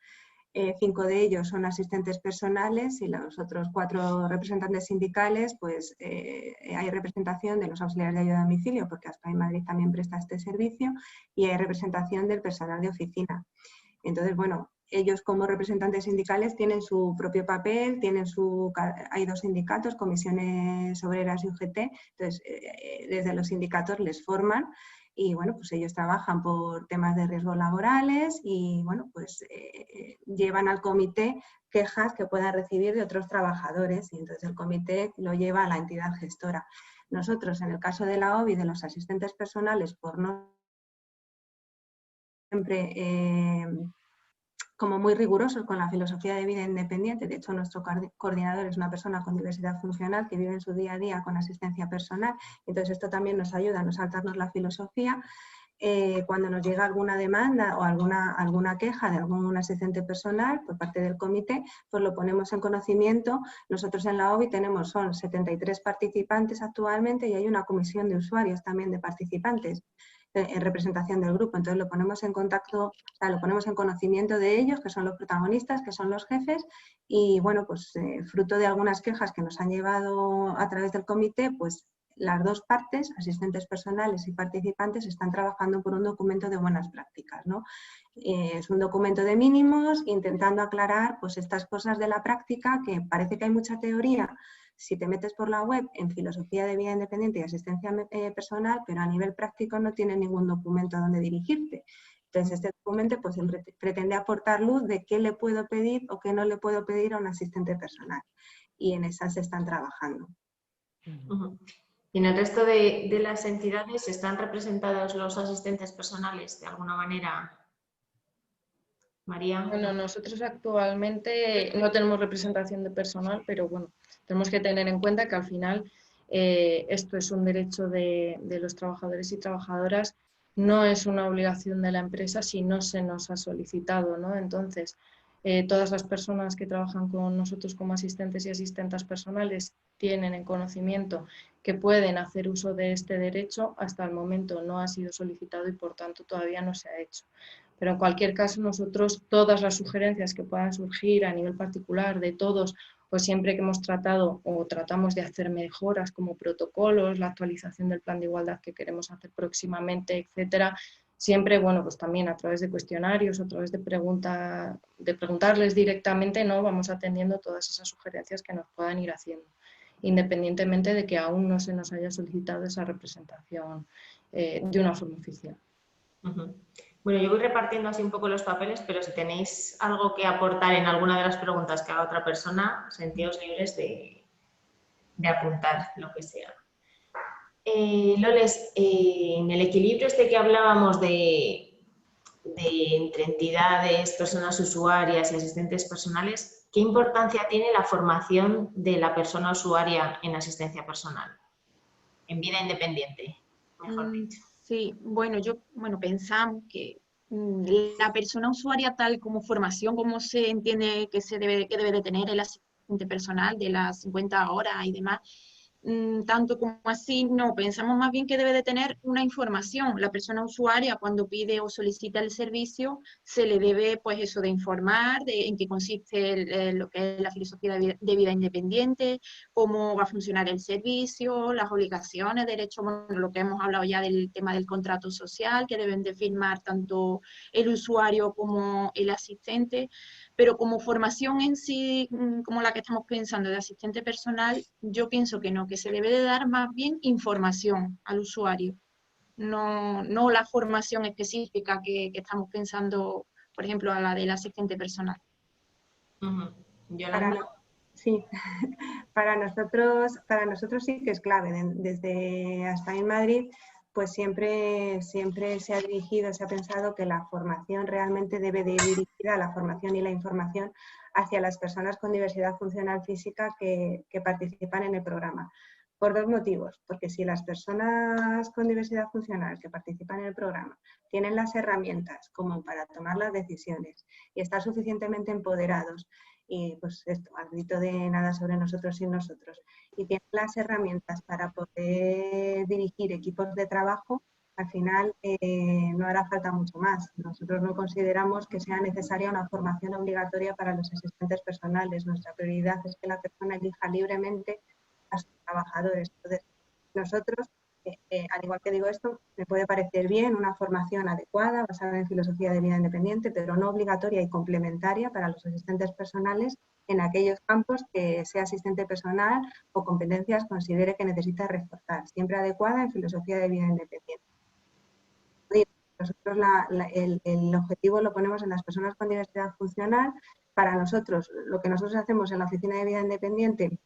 5 de ellos son asistentes personales y los otros 4 representantes sindicales, pues hay representación de los auxiliares de ayuda a domicilio, porque Aspai Madrid también presta este servicio, y hay representación del personal de oficina. Entonces, bueno, ellos como representantes sindicales tienen su propio papel, hay 2 sindicatos, Comisiones Obreras y UGT, entonces desde los sindicatos les forman y bueno, pues ellos trabajan por temas de riesgos laborales y bueno, pues llevan al comité quejas que puedan recibir de otros trabajadores y entonces el comité lo lleva a la entidad gestora. Nosotros, en el caso de la OBI, de los asistentes personales, por no siempre como muy rigurosos con la filosofía de vida independiente. De hecho, nuestro coordinador es una persona con diversidad funcional que vive en su día a día con asistencia personal. Entonces, esto también nos ayuda a no saltarnos la filosofía. Cuando nos llega alguna demanda o alguna queja de algún asistente personal por parte del comité, pues lo ponemos en conocimiento. Nosotros en la OBI son 73 participantes actualmente y hay una comisión de usuarios también de participantes en representación del grupo. Entonces lo ponemos en contacto, o sea, lo ponemos en conocimiento de ellos, que son los protagonistas, que son los jefes, y bueno, pues fruto de algunas quejas que nos han llevado a través del comité, pues las 2 partes, asistentes personales y participantes, están trabajando por un documento de buenas prácticas, ¿no? Es un documento de mínimos intentando aclarar pues estas cosas de la práctica, que parece que hay mucha teoría si te metes por la web en filosofía de vida independiente y asistencia personal, pero a nivel práctico no tiene ningún documento a donde dirigirte. Entonces, este documento pues, pretende aportar luz de qué le puedo pedir o qué no le puedo pedir a un asistente personal. Y en esas se están trabajando. ¿Y en el resto de las entidades están representados los asistentes personales de alguna manera? María. Bueno, nosotros actualmente no tenemos representación de personal, pero bueno, tenemos que tener en cuenta que al final esto es un derecho de los trabajadores y trabajadoras, no es una obligación de la empresa si no se nos ha solicitado, ¿no? Entonces, todas las personas que trabajan con nosotros como asistentes y asistentas personales tienen en conocimiento que pueden hacer uso de este derecho. Hasta el momento no ha sido solicitado y por tanto todavía no se ha hecho. Pero en cualquier caso nosotros todas las sugerencias que puedan surgir a nivel particular de todos pues siempre que hemos tratado o tratamos de hacer mejoras como protocolos, la actualización del plan de igualdad que queremos hacer próximamente, etcétera, siempre, bueno, pues también a través de cuestionarios, a través de preguntarles directamente, ¿no? Vamos atendiendo todas esas sugerencias que nos puedan ir haciendo, independientemente de que aún no se nos haya solicitado esa representación de una forma oficial. Bueno, yo voy repartiendo así un poco los papeles, pero si tenéis algo que aportar en alguna de las preguntas que haga otra persona, sentíos libres de apuntar lo que sea. Loles, en el equilibrio este que hablábamos de entre entidades, personas usuarias y asistentes personales, ¿qué importancia tiene la formación de la persona usuaria en asistencia personal? En vida independiente, mejor dicho. Sí, bueno, pensamos que la persona usuaria tal como formación, como se entiende que debe de tener el asistente personal de las 50 horas y demás, tanto como así, no, pensamos más bien que debe de tener una información. La persona usuaria cuando pide o solicita el servicio, se le debe, pues eso, de informar en qué consiste lo que es la filosofía de vida independiente, cómo va a funcionar el servicio, las obligaciones, derechos, bueno, lo que hemos hablado ya del tema del contrato social, que deben de firmar tanto el usuario como el asistente. Pero como formación en sí, como la que estamos pensando de asistente personal, yo pienso que no, que se debe de dar más bien información al usuario, no la formación específica que estamos pensando, por ejemplo, a la del asistente personal. Yolanda. Sí, para nosotros sí que es clave. Desde Aspine Madrid, pues siempre se ha dirigido, se ha pensado que la formación realmente debe de ir dirigida a la formación y la información hacia las personas con diversidad funcional física que participan en el programa. Por dos motivos, porque si las personas con diversidad funcional que participan en el programa tienen las herramientas como para tomar las decisiones y estar suficientemente empoderados, y pues esto, al grito de nada sobre nosotros sin nosotros, y tienen las herramientas para poder dirigir equipos de trabajo, al final no hará falta mucho más. Nosotros no consideramos que sea necesaria una formación obligatoria para los asistentes personales. Nuestra prioridad es que la persona elija libremente a sus trabajadores. Entonces, nosotros, al igual que digo esto, me puede parecer bien una formación adecuada, basada en filosofía de vida independiente, pero no obligatoria y complementaria para los asistentes personales en aquellos campos que ese asistente personal o competencias considere que necesita reforzar, siempre adecuada en filosofía de vida independiente. Nosotros el objetivo lo ponemos en las personas con diversidad funcional. Para nosotros, lo que nosotros hacemos en la Oficina de Vida Independiente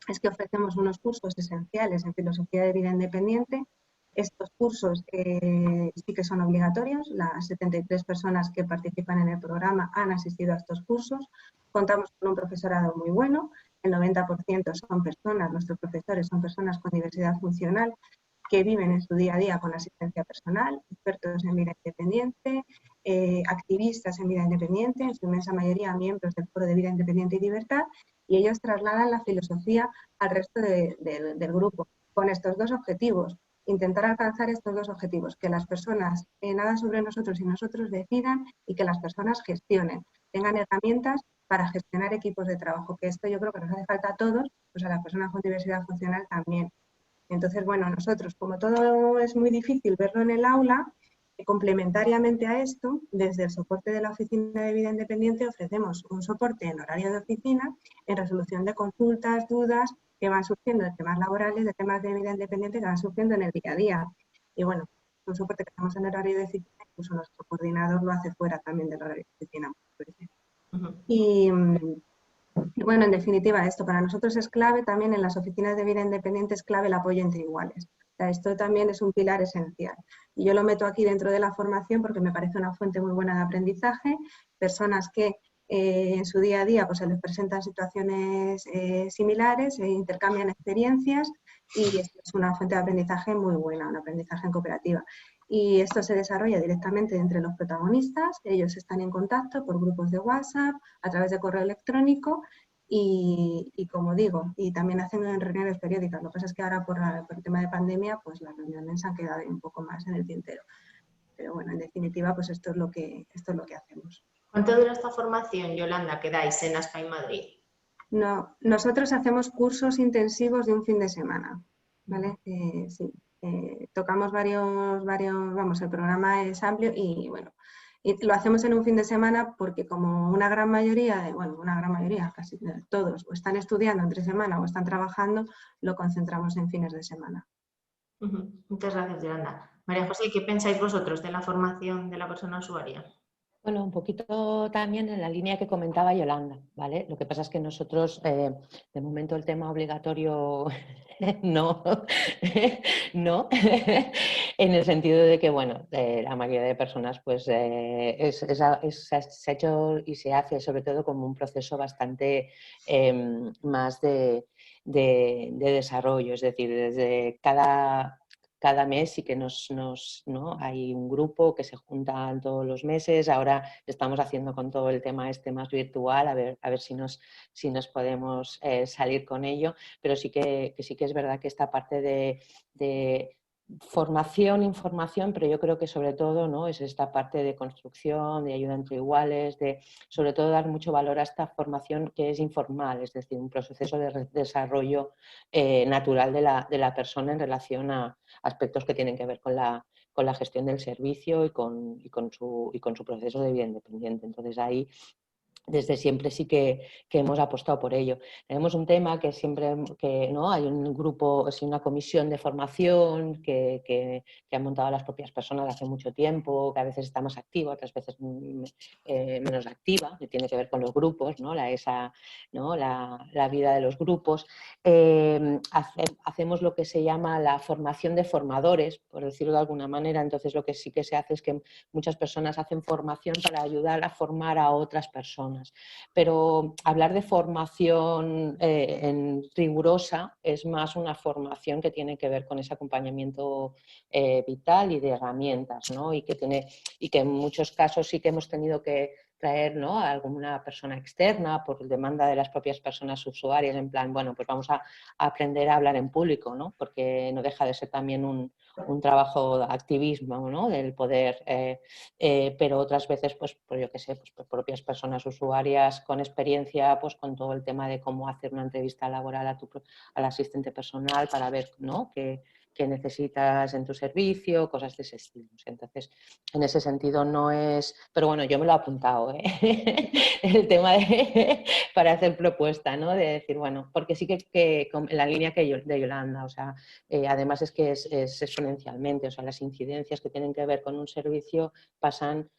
es que ofrecemos unos cursos esenciales en filosofía de vida independiente. Estos cursos sí que son obligatorios. Las 73 personas que participan en el programa han asistido a estos cursos. Contamos con un profesorado muy bueno. El 90% son personas, nuestros profesores son personas con diversidad funcional que viven en su día a día con asistencia personal, expertos en vida independiente, activistas en vida independiente, en su inmensa mayoría miembros del Foro de Vida Independiente y Libertad, y ellos trasladan la filosofía al resto del grupo, con estos dos objetivos. Intentar alcanzar estos dos objetivos, que las personas nada sobre nosotros y nosotros decidan, y que las personas gestionen, tengan herramientas para gestionar equipos de trabajo, que esto yo creo que nos hace falta a todos, pues a las personas con diversidad funcional también. Entonces, bueno, nosotros, como todo es muy difícil verlo en el aula, complementariamente a esto, desde el soporte de la Oficina de Vida Independiente ofrecemos un soporte en horario de oficina, en resolución de consultas, dudas que van surgiendo de temas laborales, de temas de vida independiente que van surgiendo en el día a día. Y bueno, un soporte que hacemos en horario de oficina, incluso nuestro coordinador lo hace fuera también del horario de oficina. Y bueno, en definitiva, esto para nosotros es clave. También en las oficinas de vida independiente es clave el apoyo entre iguales. O sea, esto también es un pilar esencial. Y yo lo meto aquí dentro de la formación porque me parece una fuente muy buena de aprendizaje. Personas que en su día a día pues, se les presentan situaciones similares, intercambian experiencias, y esto es una fuente de aprendizaje muy buena, un aprendizaje en cooperativa. Y esto se desarrolla directamente entre los protagonistas. Ellos están en contacto por grupos de WhatsApp, a través de correo electrónico, y como digo, y también hacen reuniones periódicas. Lo que pasa es que ahora por el tema de pandemia, pues las reuniones han quedado un poco más en el tintero. Pero bueno, en definitiva, pues esto es lo que hacemos. ¿Cuánto dura esta formación, Yolanda, que dais en Aspine Madrid? No, nosotros hacemos cursos intensivos de un fin de semana, ¿vale? Sí, tocamos vamos, el programa es amplio y bueno, y lo hacemos en un fin de semana porque como una gran mayoría, casi todos, o están estudiando entre semana o están trabajando, lo concentramos en fines de semana. Muchas gracias, Yolanda. María José, ¿qué pensáis vosotros de la formación de la persona usuaria? Bueno, un poquito también en la línea que comentaba Yolanda, ¿vale? Lo que pasa es que nosotros, de momento el tema obligatorio no, no, en el sentido de que, bueno, la mayoría de personas pues se ha hecho y se hace sobre todo como un proceso bastante más de desarrollo, es decir, desde cada mes sí que ¿no? Hay un grupo que se junta todos los meses. Ahora estamos haciendo con todo el tema este más virtual, a ver si nos podemos salir con ello, pero sí que es verdad que esta parte de formación, información, pero yo creo que sobre todo, ¿no? Es esta parte de construcción, de ayuda entre iguales, de sobre todo dar mucho valor a esta formación que es informal, es decir, un proceso de desarrollo natural de la persona en relación a aspectos que tienen que ver con la gestión del servicio y con su proceso de vida independiente. Entonces ahí desde siempre sí que hemos apostado por ello. Tenemos un tema que siempre ¿no? Hay un grupo, una comisión de formación que han montado las propias personas hace mucho tiempo, que a veces está más activa, otras veces menos activa, que tiene que ver con los grupos, ¿no? La vida de los grupos. Hacemos lo que se llama la formación de formadores, por decirlo de alguna manera. Entonces lo que sí que se hace es que muchas personas hacen formación para ayudar a formar a otras personas. Pero hablar de formación rigurosa es más una formación que tiene que ver con ese acompañamiento vital y de herramientas, ¿no? Y que en muchos casos sí que hemos tenido que traer, ¿no? a alguna persona externa por demanda de las propias personas usuarias, en plan, bueno, pues vamos a aprender a hablar en público, ¿no? Porque no deja de ser también un trabajo de activismo, ¿no? Del poder, pero otras veces, pues yo qué sé, pues por propias personas usuarias con experiencia, pues con todo el tema de cómo hacer una entrevista laboral al asistente personal para ver, ¿no? qué necesitas en tu servicio, cosas de ese estilo. Entonces, en ese sentido no es... Pero bueno, yo me lo he apuntado, ¿eh? El tema para hacer propuesta, ¿no? De decir, bueno, porque sí que en la línea de Yolanda, o sea, además es que es exponencialmente, o sea, las incidencias que tienen que ver con un servicio pasan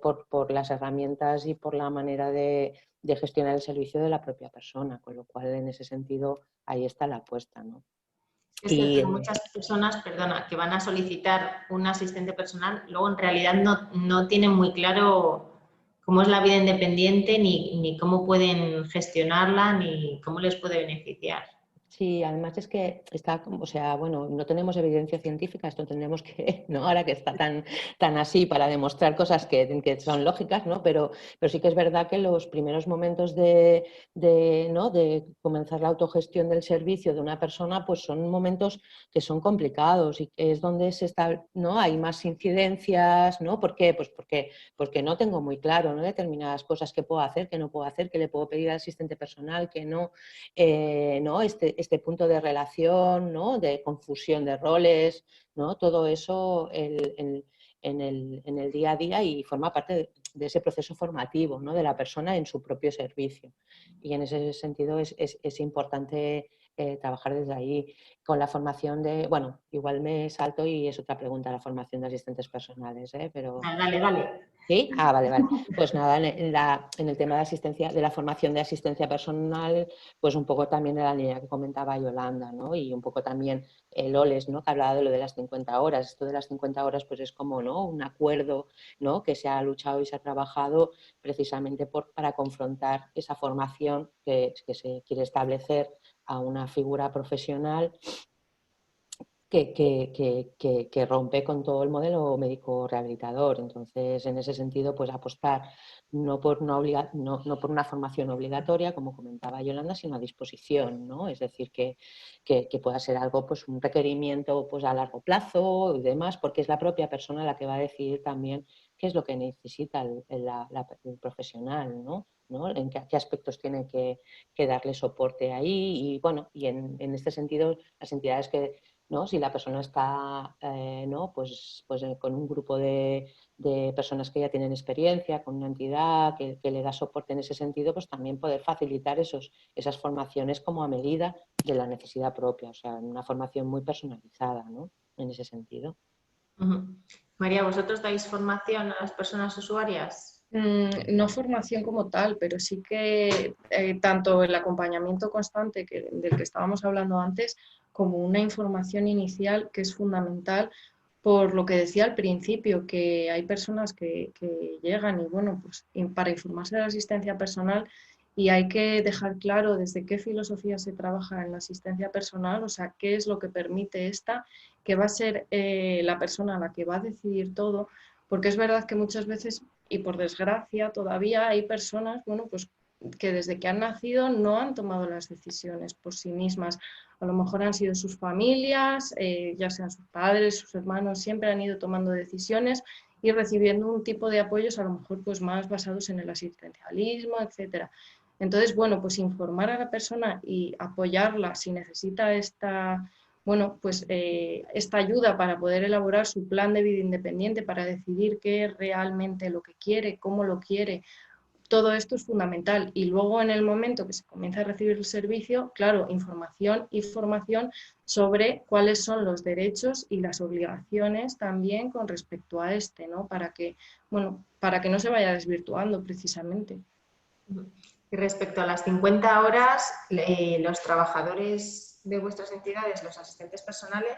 por las herramientas y por la manera de gestionar el servicio de la propia persona, con lo cual en ese sentido ahí está la apuesta, ¿no? Es cierto que muchas personas, perdona, que van a solicitar un asistente personal, luego en realidad no tienen muy claro cómo es la vida independiente, ni cómo pueden gestionarla, ni cómo les puede beneficiar. Sí, además es que está, o sea, bueno, no tenemos evidencia científica, esto tendremos que, ¿no? Ahora que está tan así para demostrar cosas que son lógicas, ¿no? Pero sí que es verdad que los primeros momentos ¿no? de comenzar la autogestión del servicio de una persona, pues son momentos que son complicados y que es donde ¿no? Hay más incidencias, ¿no? ¿Por qué? Pues porque no tengo muy claro, ¿no? Determinadas cosas que puedo hacer, que no puedo hacer, que le puedo pedir al asistente personal, que no, ¿no? Este punto de relación, ¿no? De confusión de roles, ¿no? Todo eso en el día a día y forma parte de ese proceso formativo, ¿no? De la persona en su propio servicio. Y en ese sentido es importante trabajar desde ahí con la formación de, bueno, igual me salto y es otra pregunta, la formación de asistentes personales, pero... Dale. ¿Sí? Ah, vale. Pues nada, en el tema de asistencia, de la formación de asistencia personal, pues un poco también de la línea que comentaba Yolanda, ¿no? Y un poco también el OLES, ¿no? Que hablaba de lo de las 50 horas. Esto de las 50 horas, pues es como, ¿no? Un acuerdo, ¿no? Que se ha luchado y se ha trabajado precisamente para confrontar esa formación que se quiere establecer a una figura profesional que rompe con todo el modelo médico rehabilitador. Entonces, en ese sentido, pues apostar no por una formación obligatoria, como comentaba Yolanda, sino a disposición, ¿no? Es decir, que pueda ser algo, pues un requerimiento pues, a largo plazo y demás, porque es la propia persona la que va a decidir también qué es lo que necesita el profesional, ¿no? ¿no? En qué aspectos tiene que darle soporte ahí y, bueno, y en este sentido las entidades que, ¿no? Si la persona está ¿no? pues con un grupo de personas que ya tienen experiencia, con una entidad que le da soporte en ese sentido, pues también poder facilitar esas formaciones como a medida de la necesidad propia, o sea, una formación muy personalizada, ¿no? En ese sentido. María, ¿vosotros dais formación a las personas usuarias? No formación como tal, pero sí que tanto el acompañamiento constante del que estábamos hablando antes, como una información inicial que es fundamental, por lo que decía al principio, que hay personas que llegan y bueno, pues para informarse de la asistencia personal, y hay que dejar claro desde qué filosofía se trabaja en la asistencia personal, o sea, qué es lo que permite esta, que va a ser la persona la que va a decidir todo, porque es verdad que muchas veces, y por desgracia todavía hay personas, bueno, pues que desde que han nacido no han tomado las decisiones por sí mismas. A lo mejor han sido sus familias, ya sean sus padres, sus hermanos, siempre han ido tomando decisiones y recibiendo un tipo de apoyos a lo mejor pues más basados en el asistencialismo, etcétera. Entonces, bueno, pues informar a la persona y apoyarla si necesita esta, bueno, pues esta ayuda para poder elaborar su plan de vida independiente, para decidir qué es realmente lo que quiere, cómo lo quiere. Todo esto es fundamental. Y luego en el momento que se comienza a recibir el servicio, claro, información y formación sobre cuáles son los derechos y las obligaciones también con respecto a este, ¿no? Para que, bueno, para que no se vaya desvirtuando precisamente. Y respecto a las 50 horas, los trabajadores de vuestras entidades, los asistentes personales,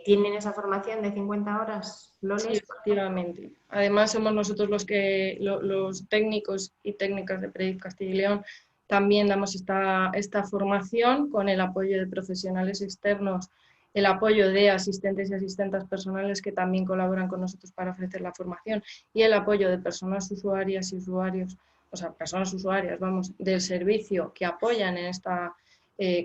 ¿tienen esa formación de 50 horas? Sí, efectivamente. Además, somos nosotros los técnicos y técnicas de Predic Castilla y León, también damos esta formación con el apoyo de profesionales externos, el apoyo de asistentes y asistentas personales que también colaboran con nosotros para ofrecer la formación y el apoyo de personas usuarias y usuarios, o sea, personas usuarias, vamos, del servicio que apoyan en esta,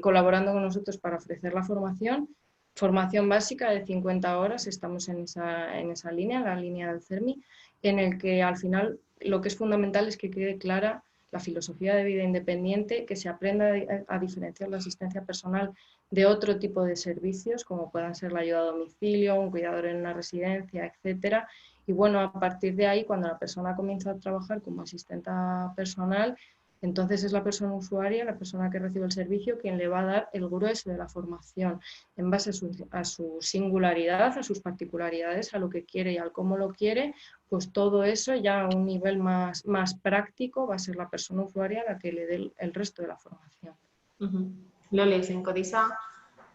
colaborando con nosotros para ofrecer la formación. Formación básica de 50 horas, estamos en esa línea, la línea del CERMI, en el que al final lo que es fundamental es que quede clara la filosofía de vida independiente, que se aprenda a diferenciar la asistencia personal de otro tipo de servicios, como puedan ser la ayuda a domicilio, un cuidador en una residencia, etcétera. Y bueno, a partir de ahí, cuando la persona comienza a trabajar como asistenta personal, entonces es la persona usuaria, la persona que recibe el servicio, quien le va a dar el grueso de la formación en base a su singularidad, a sus particularidades, a lo que quiere y al cómo lo quiere, pues todo eso ya a un nivel más práctico va a ser la persona usuaria la que le dé el resto de la formación. Loles, en Codisa.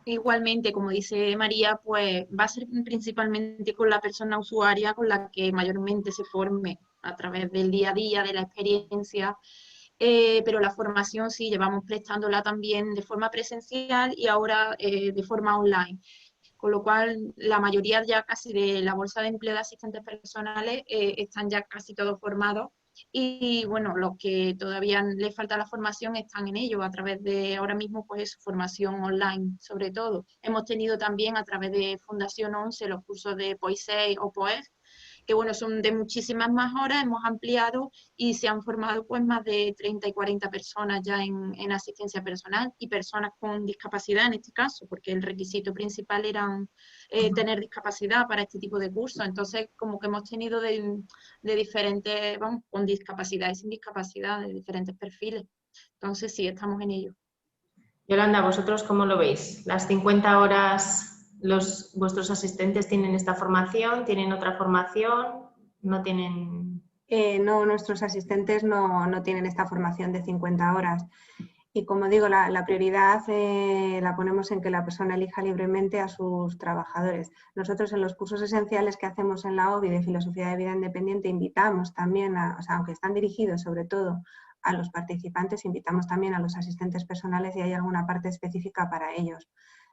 Igualmente, como dice María, pues va a ser principalmente con la persona usuaria con la que mayormente se forme a través del día a día, de la experiencia, pero la formación sí llevamos prestándola también de forma presencial y ahora de forma online. Con lo cual, la mayoría ya casi de la bolsa de empleo de asistentes personales están ya casi todos formados. Y bueno, los que todavía les falta la formación están en ello a través de ahora mismo pues formación online sobre todo. Hemos tenido también a través de Fundación 11 los cursos de POI6 o POEF, que bueno, son de muchísimas más horas, hemos ampliado y se han formado pues más de 30 y 40 personas ya en asistencia personal y personas con discapacidad en este caso, porque el requisito principal era tener discapacidad para este tipo de cursos. Entonces, como que hemos tenido de diferentes, vamos, con discapacidad y sin discapacidad, de diferentes perfiles. Entonces, sí, estamos en ello. Yolanda, ¿vosotros cómo lo veis? ¿Las 50 horas vuestros asistentes tienen esta formación? ¿Tienen otra formación? ¿No tienen...? No, nuestros asistentes no tienen esta formación de 50 horas. Y como digo, la prioridad la ponemos en que la persona elija libremente a sus trabajadores. Nosotros en los cursos esenciales que hacemos en la OBI de Filosofía de Vida Independiente invitamos también, o sea, aunque están dirigidos sobre todo a los participantes, invitamos también a los asistentes personales y hay alguna parte específica para ellos.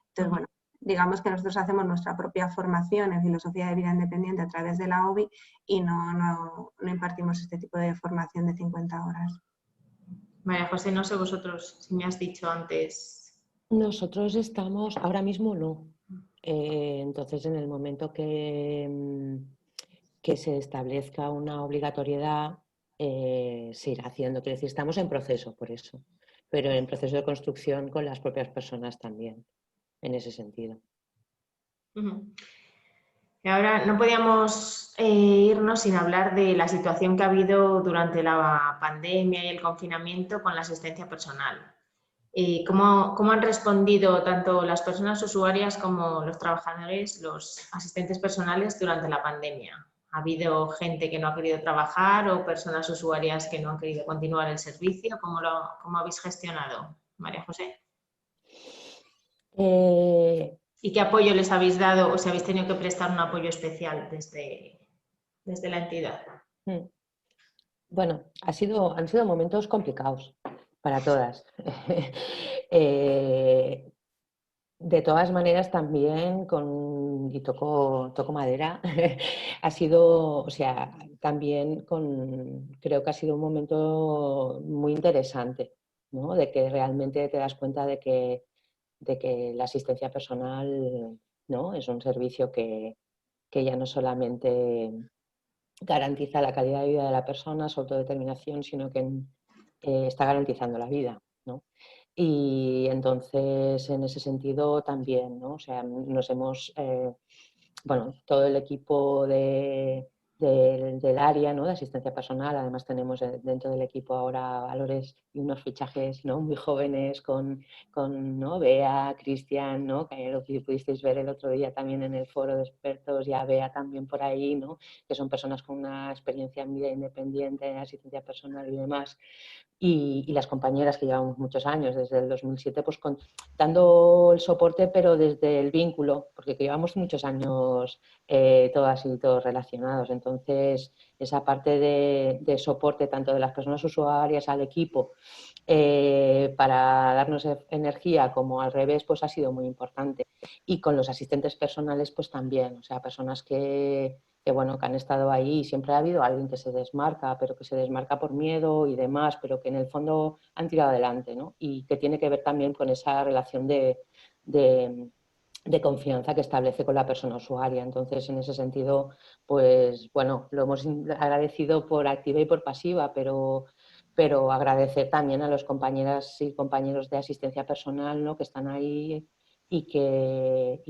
Entonces, bueno, digamos que nosotros hacemos nuestra propia formación en Filosofía de Vida Independiente a través de la OBI y no impartimos este tipo de formación de 50 horas. María José, no sé vosotros si me has dicho antes. Nosotros estamos, ahora mismo no. Entonces, en el momento que se establezca una obligatoriedad, se irá haciendo. Quiero decir, estamos en proceso por eso, pero en proceso de construcción con las propias personas también, en ese sentido. Y ahora no podíamos irnos sin hablar de la situación que ha habido durante la pandemia y el confinamiento con la asistencia personal. ¿Cómo han respondido tanto las personas usuarias como los trabajadores, los asistentes personales durante la pandemia? ¿Ha habido gente que no ha querido trabajar o personas usuarias que no han querido continuar el servicio? ¿Cómo habéis gestionado, María José? ¿Y qué apoyo les habéis dado o si habéis tenido que prestar un apoyo especial desde la entidad? Bueno, han sido momentos complicados para todas. De todas maneras, también, y toco madera, ha sido, o sea, también creo que ha sido un momento muy interesante, ¿no? De que realmente te das cuenta de que la asistencia personal, ¿no? Es un servicio que ya no solamente garantiza la calidad de vida de la persona, su autodeterminación, sino que está garantizando la vida, ¿no? Y entonces, en ese sentido también, ¿no? O sea, nos hemos, bueno, todo el equipo del área, ¿no? De asistencia personal, además tenemos dentro del equipo ahora valores y unos fichajes, ¿no? Muy jóvenes con ¿no? Bea, Cristian, ¿no? Que lo que pudisteis ver el otro día también en el foro de expertos, ya Bea también por ahí, ¿no? Que son personas con una experiencia en vida independiente, en asistencia personal y demás. Y las compañeras que llevamos muchos años, desde el 2007, pues dando el soporte, pero desde el vínculo, porque llevamos muchos años todas y todos relacionados. Entonces, esa parte de soporte tanto de las personas usuarias al equipo para darnos energía como al revés, pues ha sido muy importante. Y con los asistentes personales, pues también, o sea, personas que bueno, que han estado ahí y siempre ha habido alguien que se desmarca, pero que se desmarca por miedo y demás, pero que en el fondo han tirado adelante, ¿no? Y que tiene que ver también con esa relación de confianza que establece con la persona usuaria. Entonces, en ese sentido, pues bueno, lo hemos agradecido por activa y por pasiva, pero agradecer también a los compañeras y compañeros de asistencia personal, ¿no? Que están ahí y que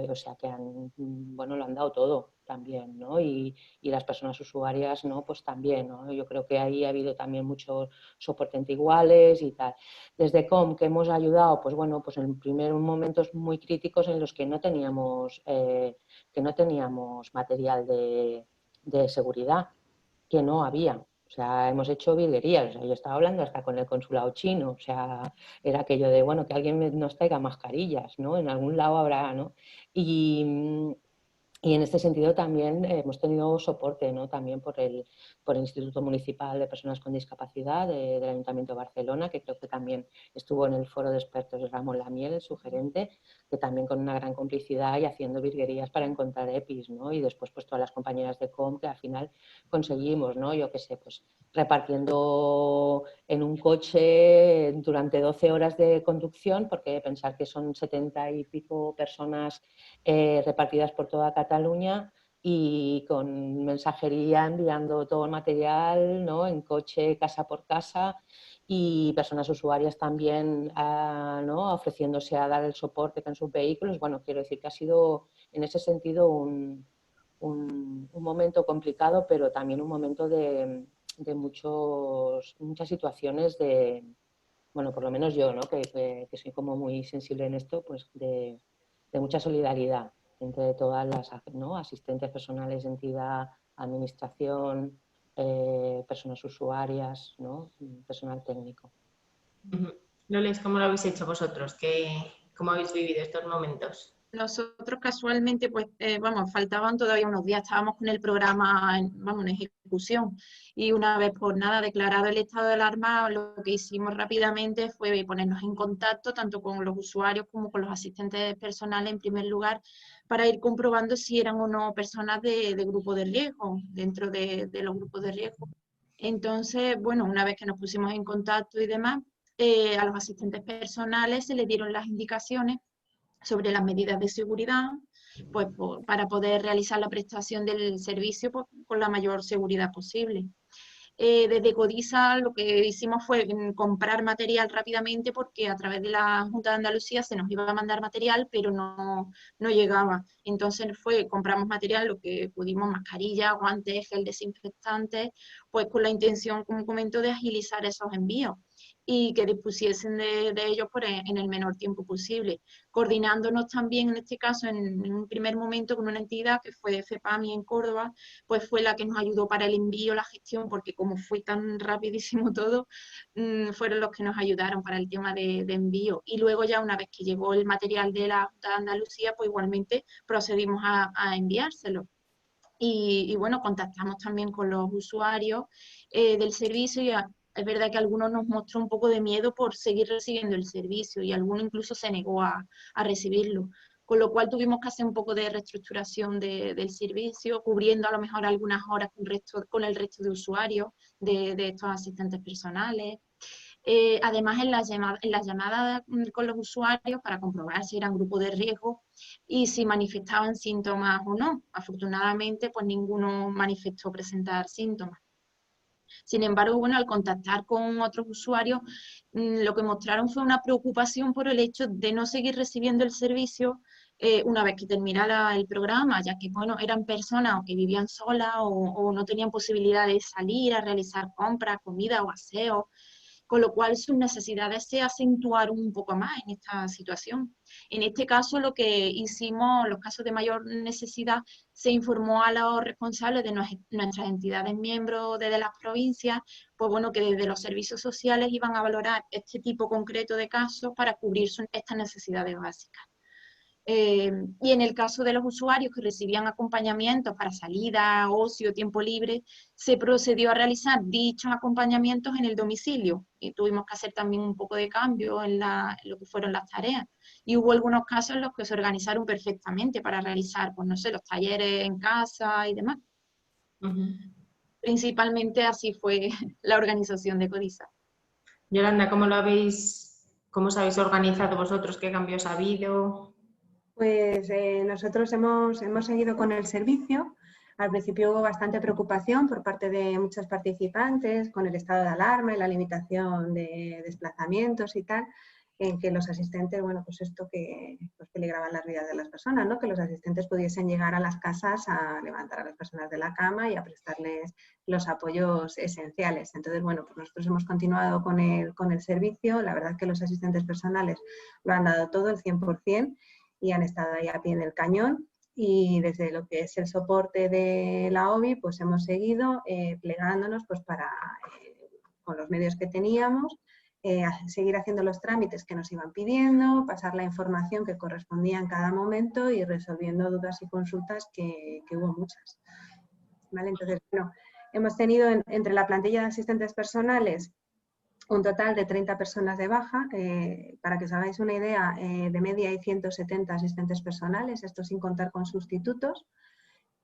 o sea, que bueno, lo han dado todo también, ¿no? Y las personas usuarias, ¿no? Pues también, ¿no? Yo creo que ahí ha habido también mucho soporte entre iguales y tal. Desde COM, que hemos ayudado, pues bueno, pues en primeros momentos muy críticos en los que no teníamos material de seguridad, que no había. O sea, hemos hecho virguerías. O sea, yo estaba hablando hasta con el consulado chino. O sea, era aquello de, bueno, que alguien nos traiga mascarillas, ¿no? En algún lado habrá, ¿no? Y en este sentido también hemos tenido soporte, ¿no? También por el Instituto Municipal de Personas con Discapacidad del Ayuntamiento de Barcelona, que creo que también estuvo en el foro de expertos de Ramón Lamiel, su gerente, que también con una gran complicidad y haciendo virguerías para encontrar EPIs, ¿no? Y después pues todas las compañeras de COM que al final conseguimos, ¿no? Yo qué sé, pues repartiendo en un coche durante 12 horas de conducción, porque pensar que son 70 y pico personas repartidas por toda Cataluña y con mensajería enviando todo el material, ¿no? En coche, casa por casa, y personas usuarias también ¿no? Ofreciéndose a dar el soporte en sus vehículos. Bueno, quiero decir que ha sido en ese sentido un momento complicado, pero también un momento de muchas situaciones de, bueno, por lo menos yo, ¿no? que soy como muy sensible en esto, pues de mucha solidaridad entre todas las, ¿no? Asistentes personales, entidad, administración, personas usuarias, ¿no? Personal técnico. Loles, ¿cómo lo habéis hecho vosotros? ¿Cómo habéis vivido estos momentos? Nosotros casualmente, pues, vamos, faltaban todavía unos días, estábamos con el programa, en ejecución, y una vez por nada declarado el estado de alarma, lo que hicimos rápidamente fue ponernos en contacto tanto con los usuarios como con los asistentes personales en primer lugar, para ir comprobando si eran o no personas de grupo de riesgo, dentro de los grupos de riesgo. Entonces, bueno, una vez que nos pusimos en contacto y demás, a los asistentes personales se les dieron las indicaciones sobre las medidas de seguridad, pues para poder realizar la prestación del servicio pues, con la mayor seguridad posible. Desde Codiza lo que hicimos fue comprar material rápidamente porque a través de la Junta de Andalucía se nos iba a mandar material, pero no llegaba. Entonces compramos material, lo que pudimos, mascarillas, guantes, gel desinfectante, pues con la intención, como comento, de agilizar esos envíos y que dispusiesen de ellos en el menor tiempo posible, coordinándonos también en este caso en un primer momento con una entidad que fue FEPAMI en Córdoba, pues fue la que nos ayudó para el envío, la gestión, porque como fue tan rapidísimo todo, fueron los que nos ayudaron para el tema de envío. Y luego ya una vez que llegó el material de la Junta de Andalucía, pues igualmente procedimos a enviárselo. Y bueno, contactamos también con los usuarios del servicio y es verdad que algunos nos mostró un poco de miedo por seguir recibiendo el servicio y alguno incluso se negó a recibirlo. Con lo cual tuvimos que hacer un poco de reestructuración del servicio, cubriendo a lo mejor algunas horas con el resto de usuarios de estos asistentes personales. Además, en las llamadas con los usuarios para comprobar si eran grupo de riesgo y si manifestaban síntomas o no. Afortunadamente, pues ninguno manifestó presentar síntomas. Sin embargo, bueno, al contactar con otros usuarios, lo que mostraron fue una preocupación por el hecho de no seguir recibiendo el servicio una vez que terminara el programa, ya que, bueno, eran personas o que vivían solas o no tenían posibilidad de salir a realizar compras, comida o aseo, con lo cual sus necesidades se acentuaron un poco más en esta situación. En este caso, lo que hicimos, en los casos de mayor necesidad, se informó a los responsables de nuestras entidades miembros desde las provincias, pues bueno, que desde los servicios sociales iban a valorar este tipo concreto de casos para cubrir estas necesidades básicas. Y en el caso de los usuarios que recibían acompañamientos para salida, ocio, tiempo libre, se procedió a realizar dichos acompañamientos en el domicilio y tuvimos que hacer también un poco de cambio en lo que fueron las tareas. Y hubo algunos casos en los que se organizaron perfectamente para realizar, pues no sé, los talleres en casa y demás. Principalmente así fue la organización de Codiza. Yolanda, ¿cómo os habéis organizado vosotros? ¿Qué cambios ha habido? Pues nosotros hemos seguido con el servicio. Al principio hubo bastante preocupación por parte de muchos participantes con el estado de alarma y la limitación de desplazamientos y tal, en que los asistentes, bueno, pues esto que pues peligraban las vidas de las personas, ¿no? Que los asistentes pudiesen llegar a las casas a levantar a las personas de la cama y a prestarles los apoyos esenciales. Entonces, bueno, pues nosotros hemos continuado con el servicio. La verdad es que los asistentes personales lo han dado todo, el 100%, y han estado ahí a pie del cañón. Y desde lo que es el soporte de la OBI, pues hemos seguido plegándonos pues para, con los medios que teníamos, seguir haciendo los trámites que nos iban pidiendo, pasar la información que correspondía en cada momento y resolviendo dudas y consultas que hubo muchas. ¿Vale? Entonces, bueno, hemos tenido entre la plantilla de asistentes personales un total de 30 personas de baja. Para que os hagáis una idea, de media hay 170 asistentes personales, esto sin contar con sustitutos,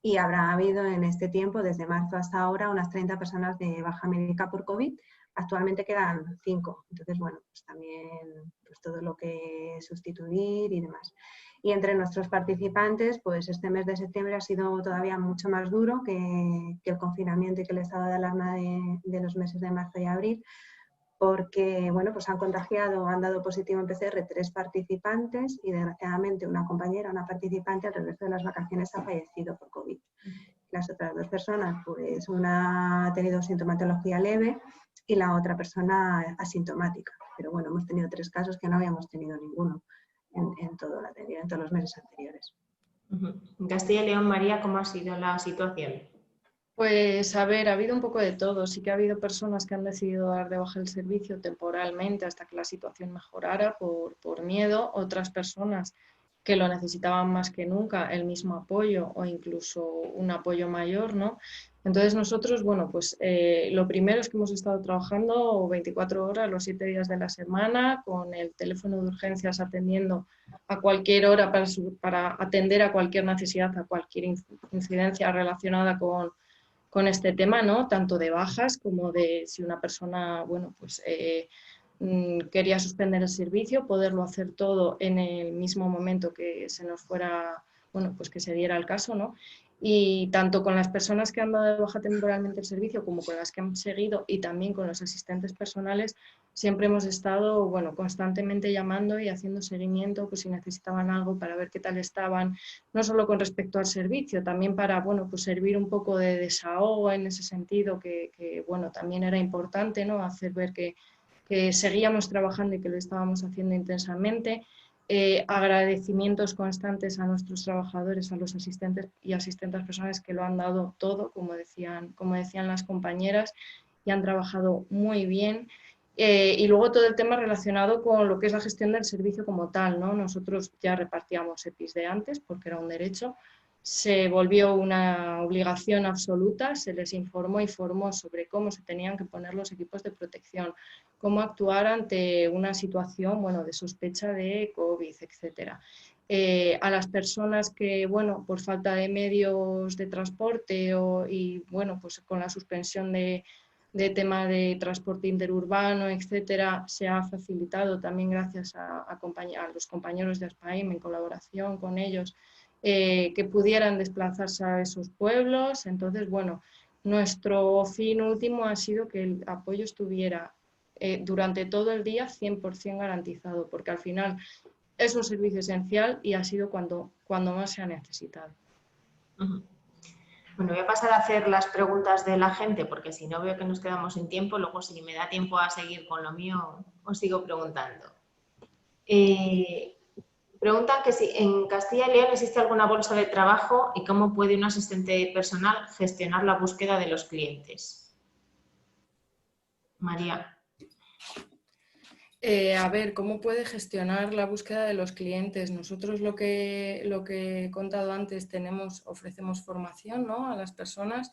y habrá habido en este tiempo, desde marzo hasta ahora, unas 30 personas de baja médica por COVID. Actualmente quedan 5, entonces, bueno, pues también pues todo lo que sustituir y demás. Y entre nuestros participantes, pues este mes de septiembre ha sido todavía mucho más duro que el confinamiento y que el estado de alarma de los meses de marzo y abril, porque, bueno, pues han contagiado, han dado positivo en PCR 3 participantes y desgraciadamente una compañera, una participante, al regreso de las vacaciones ha fallecido por COVID. Las otras 2 personas, pues una ha tenido sintomatología leve y la otra persona asintomática. Pero bueno, hemos tenido 3 casos que no habíamos tenido ninguno en todos los meses anteriores. En Castilla y León, María, ¿cómo ha sido la situación? Pues a ver, ha habido un poco de todo. Sí que ha habido personas que han decidido dar de baja el servicio temporalmente hasta que la situación mejorara por miedo. Otras personas que lo necesitaban más que nunca, el mismo apoyo o incluso un apoyo mayor, ¿no? Entonces nosotros, bueno, pues lo primero es que hemos estado trabajando 24 horas, los 7 días de la semana, con el teléfono de urgencias atendiendo a cualquier hora para atender a cualquier necesidad, a cualquier incidencia relacionada con este tema, ¿no? Tanto de bajas como de si una persona, bueno, pues quería suspender el servicio, poderlo hacer todo en el mismo momento que se nos fuera, bueno, pues que se diera el caso, ¿no? Y tanto con las personas que han dado de baja temporalmente el servicio como con las que han seguido y también con los asistentes personales, siempre hemos estado, bueno, constantemente llamando y haciendo seguimiento, pues si necesitaban algo para ver qué tal estaban, no solo con respecto al servicio, también para, bueno, pues servir un poco de desahogo en ese sentido, que bueno, también era importante, ¿no? Hacer ver que seguíamos trabajando y que lo estábamos haciendo intensamente. Agradecimientos constantes a nuestros trabajadores, a los asistentes y asistentes personales que lo han dado todo, como decían las compañeras, y han trabajado muy bien. Y luego todo el tema relacionado con lo que es la gestión del servicio como tal, ¿no? Nosotros ya repartíamos EPIs de antes porque era un derecho, se volvió una obligación absoluta, se les informó y formó sobre cómo se tenían que poner los equipos de protección, cómo actuar ante una situación, bueno, de sospecha de COVID, etc. A las personas que, bueno, por falta de medios de transporte y, bueno, pues con la suspensión de tema de transporte interurbano, etcétera, se ha facilitado también gracias a los compañeros de ASPAEM en colaboración con ellos, que pudieran desplazarse a esos pueblos. Entonces, bueno, nuestro fin último ha sido que el apoyo estuviera durante todo el día 100% garantizado, porque al final es un servicio esencial y ha sido cuando más se ha necesitado. Bueno, voy a pasar a hacer las preguntas de la gente, porque si no veo que nos quedamos sin tiempo, luego si me da tiempo a seguir con lo mío, os sigo preguntando. Preguntan que si en Castilla y León existe alguna bolsa de trabajo y cómo puede un asistente personal gestionar la búsqueda de los clientes. María. A ver, ¿cómo puede gestionar la búsqueda de los clientes? Nosotros lo que he contado antes, ofrecemos formación, ¿no?, a las personas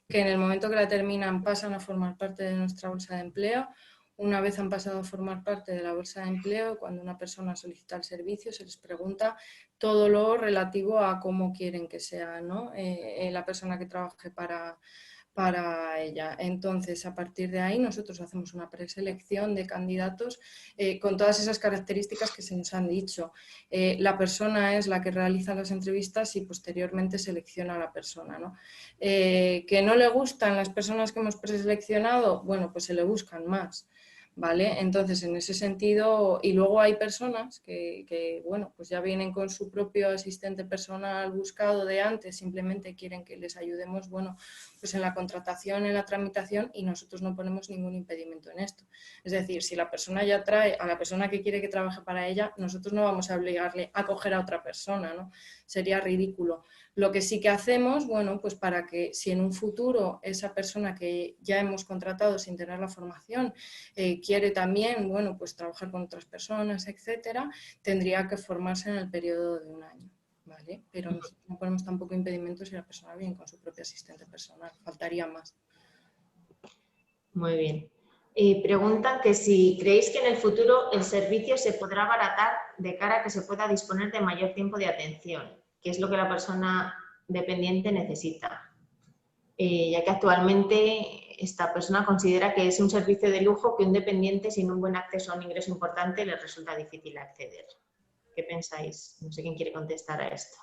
que en el momento que la terminan pasan a formar parte de nuestra bolsa de empleo. Una vez han pasado a formar parte de la bolsa de empleo, cuando una persona solicita el servicio, se les pregunta todo lo relativo a cómo quieren que sea, ¿no?, la persona que trabaje para ella. Entonces, a partir de ahí, nosotros hacemos una preselección de candidatos con todas esas características que se nos han dicho. La persona es la que realiza las entrevistas y posteriormente selecciona a la persona, ¿no? ¿Que no le gustan las personas que hemos preseleccionado? Bueno, pues se le buscan más, ¿vale? Entonces, en ese sentido, y luego hay personas que, bueno, pues ya vienen con su propio asistente personal buscado de antes, simplemente quieren que les ayudemos, bueno, pues en la contratación, en la tramitación, y nosotros no ponemos ningún impedimento en esto. Es decir, si la persona ya trae a la persona que quiere que trabaje para ella, nosotros no vamos a obligarle a coger a otra persona, ¿no? Sería ridículo. Lo que sí que hacemos, bueno, pues para que si en un futuro esa persona que ya hemos contratado sin tener la formación quiere también, bueno, pues trabajar con otras personas, etcétera, tendría que formarse en el periodo de un año, ¿vale? Pero nosotros no ponemos tampoco impedimentos si la persona viene con su propio asistente personal, faltaría más. Muy bien. Preguntan que si creéis que en el futuro el servicio se podrá abaratar de cara a que se pueda disponer de mayor tiempo de atención, que es lo que la persona dependiente necesita, ya que actualmente esta persona considera que es un servicio de lujo que un dependiente sin un buen acceso a un ingreso importante le resulta difícil acceder. ¿Qué pensáis? No sé quién quiere contestar a esto.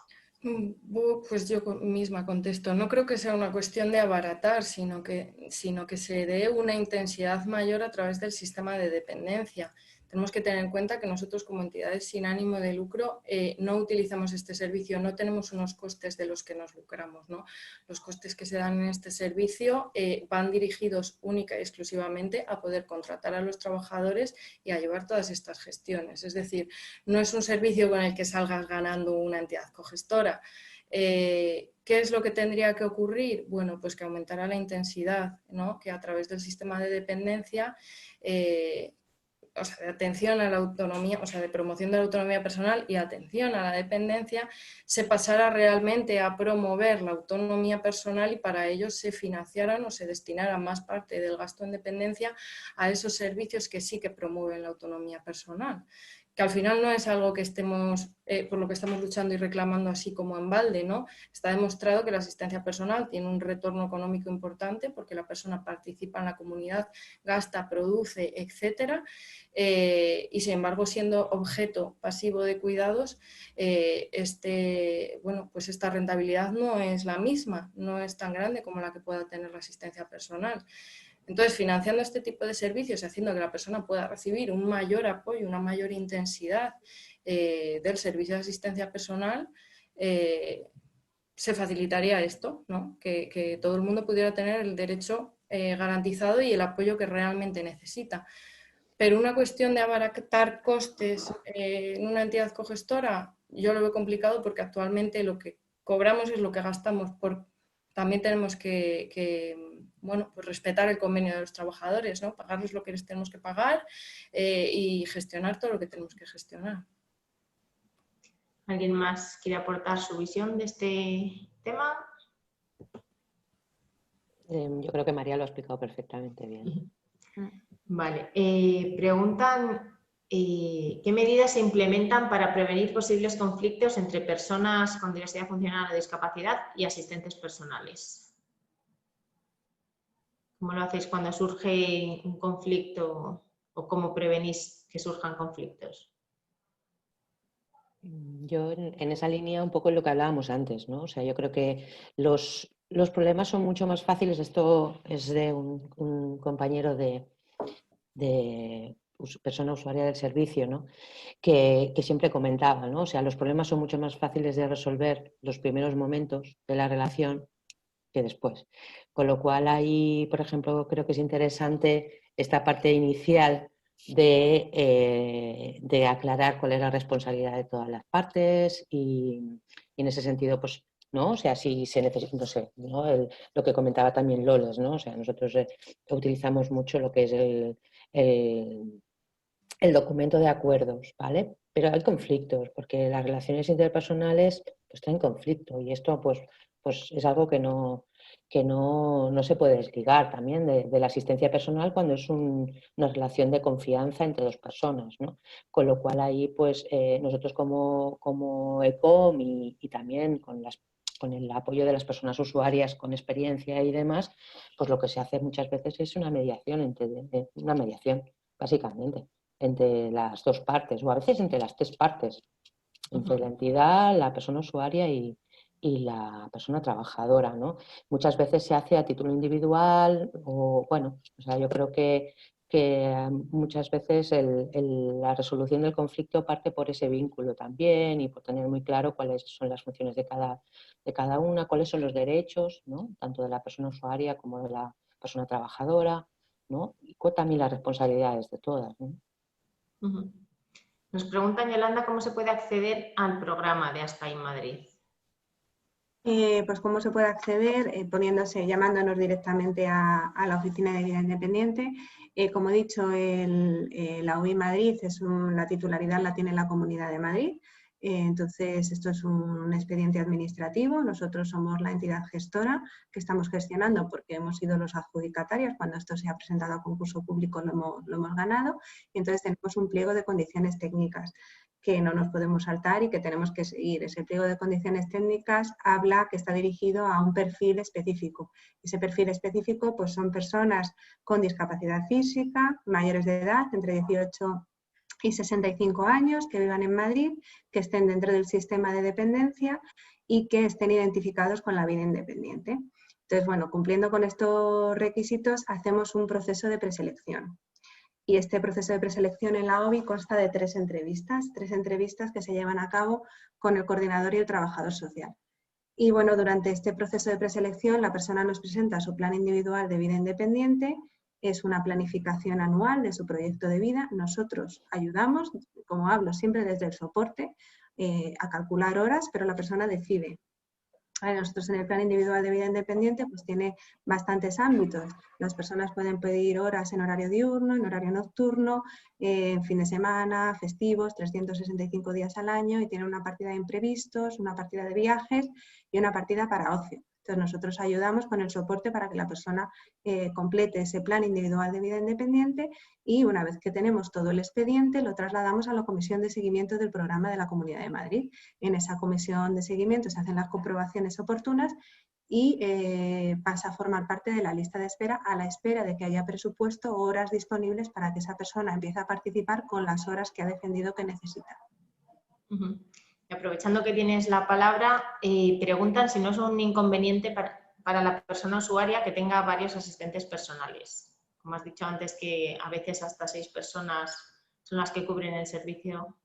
Pues yo misma contesto. No creo que sea una cuestión de abaratar, sino que se dé una intensidad mayor a través del sistema de dependencia. Tenemos que tener en cuenta que nosotros como entidades sin ánimo de lucro no utilizamos este servicio, no tenemos unos costes de los que nos lucramos, ¿no? Los costes que se dan en este servicio van dirigidos única y exclusivamente a poder contratar a los trabajadores y a llevar todas estas gestiones. Es decir, no es un servicio con el que salgas ganando una entidad cogestora. ¿Qué es lo que tendría que ocurrir? Bueno, pues que aumentara la intensidad, ¿no? Que a través del sistema de dependencia, o sea, de atención a la autonomía, o sea, de promoción de la autonomía personal y atención a la dependencia, se pasara realmente a promover la autonomía personal y para ello se financiaran o se destinara más parte del gasto en dependencia a esos servicios que sí que promueven la autonomía personal, que al final no es algo que estemos, por lo que estamos luchando y reclamando así como en balde, ¿no? Está demostrado que la asistencia personal tiene un retorno económico importante porque la persona participa en la comunidad, gasta, produce, etcétera, y sin embargo, siendo objeto pasivo de cuidados, pues esta rentabilidad no es la misma, no es tan grande como la que pueda tener la asistencia personal. Entonces, financiando este tipo de servicios y haciendo que la persona pueda recibir un mayor apoyo, una mayor intensidad del servicio de asistencia personal, se facilitaría esto, ¿no? Que todo el mundo pudiera tener el derecho garantizado y el apoyo que realmente necesita. Pero una cuestión de abaratar costes en una entidad cogestora, yo lo veo complicado porque actualmente lo que cobramos es lo que gastamos. También tenemos que pues respetar el convenio de los trabajadores, ¿no? Pagarles lo que les tenemos que pagar y gestionar todo lo que tenemos que gestionar. ¿Alguien más quiere aportar su visión de este tema? Yo creo que María lo ha explicado perfectamente bien. Vale. Preguntan ¿qué medidas se implementan para prevenir posibles conflictos entre personas con diversidad funcional o discapacidad y asistentes personales? ¿Cómo lo hacéis cuando surge un conflicto o cómo prevenís que surjan conflictos? Yo en esa línea un poco lo que hablábamos antes, ¿no? O sea, yo creo que los problemas son mucho más fáciles. Esto es de un compañero de persona usuaria del servicio, ¿no? que siempre comentaba, ¿no? O sea, los problemas son mucho más fáciles de resolver los primeros momentos de la relación que después. Con lo cual ahí, por ejemplo, creo que es interesante esta parte inicial de aclarar cuál es la responsabilidad de todas las partes y en ese sentido, pues, ¿no? O sea, si se necesita, no sé, ¿no? Lo que comentaba también Loles, ¿no? O sea, nosotros utilizamos mucho lo que es el documento de acuerdos, ¿vale? Pero hay conflictos, porque las relaciones interpersonales pues, están en conflicto y esto pues es algo que no se puede desligar también de la asistencia personal cuando es una relación de confianza entre dos personas, ¿no? Con lo cual ahí pues nosotros como ECOM y también con el apoyo de las personas usuarias con experiencia y demás, pues lo que se hace muchas veces es una mediación, básicamente, entre las dos partes, o a veces entre las tres partes, entre la entidad, la persona usuaria y la persona trabajadora, ¿no? Muchas veces se hace a título individual o, bueno, o sea, yo creo que muchas veces la resolución del conflicto parte por ese vínculo también y por tener muy claro cuáles son las funciones de cada una, cuáles son los derechos, ¿no? Tanto de la persona usuaria como de la persona trabajadora, ¿no? Y también las responsabilidades de todas, ¿no? Nos pregunta Yolanda cómo se puede acceder al programa de ASPAI Madrid. Pues cómo se puede acceder llamándonos directamente a la Oficina de Vida Independiente. Como he dicho, la OI Madrid la titularidad la tiene la Comunidad de Madrid. Entonces, esto es un expediente administrativo. Nosotros somos la entidad gestora que estamos gestionando porque hemos sido los adjudicatarios. Cuando esto se ha presentado a concurso público lo hemos ganado. Y entonces tenemos un pliego de condiciones técnicas que no nos podemos saltar y que tenemos que seguir. Ese pliego de condiciones técnicas habla que está dirigido a un perfil específico. Ese perfil específico pues, son personas con discapacidad física, mayores de edad, entre 18 y 65 años, que vivan en Madrid, que estén dentro del sistema de dependencia y que estén identificados con la vida independiente. Entonces, bueno, cumpliendo con estos requisitos, hacemos un proceso de preselección. Y este proceso de preselección en la OBI consta de tres entrevistas que se llevan a cabo con el coordinador y el trabajador social. Y bueno, durante este proceso de preselección la persona nos presenta su plan individual de vida independiente, es una planificación anual de su proyecto de vida. Nosotros ayudamos, como hablo siempre desde el soporte, a calcular horas, pero la persona decide. Nosotros en el plan individual de vida independiente pues tiene bastantes ámbitos. Las personas pueden pedir horas en horario diurno, en horario nocturno, en fin de semana, festivos, 365 días al año y tiene una partida de imprevistos, una partida de viajes y una partida para ocio. Entonces nosotros ayudamos con el soporte para que la persona complete ese plan individual de vida independiente y una vez que tenemos todo el expediente lo trasladamos a la comisión de seguimiento del programa de la Comunidad de Madrid. En esa comisión de seguimiento se hacen las comprobaciones oportunas y pasa a formar parte de la lista de espera a la espera de que haya presupuesto o horas disponibles para que esa persona empiece a participar con las horas que ha defendido que necesita. Y aprovechando que tienes la palabra, preguntan si no es un inconveniente para la persona usuaria que tenga varios asistentes personales. Como has dicho antes, que a veces hasta 6 personas son las que cubren el servicio.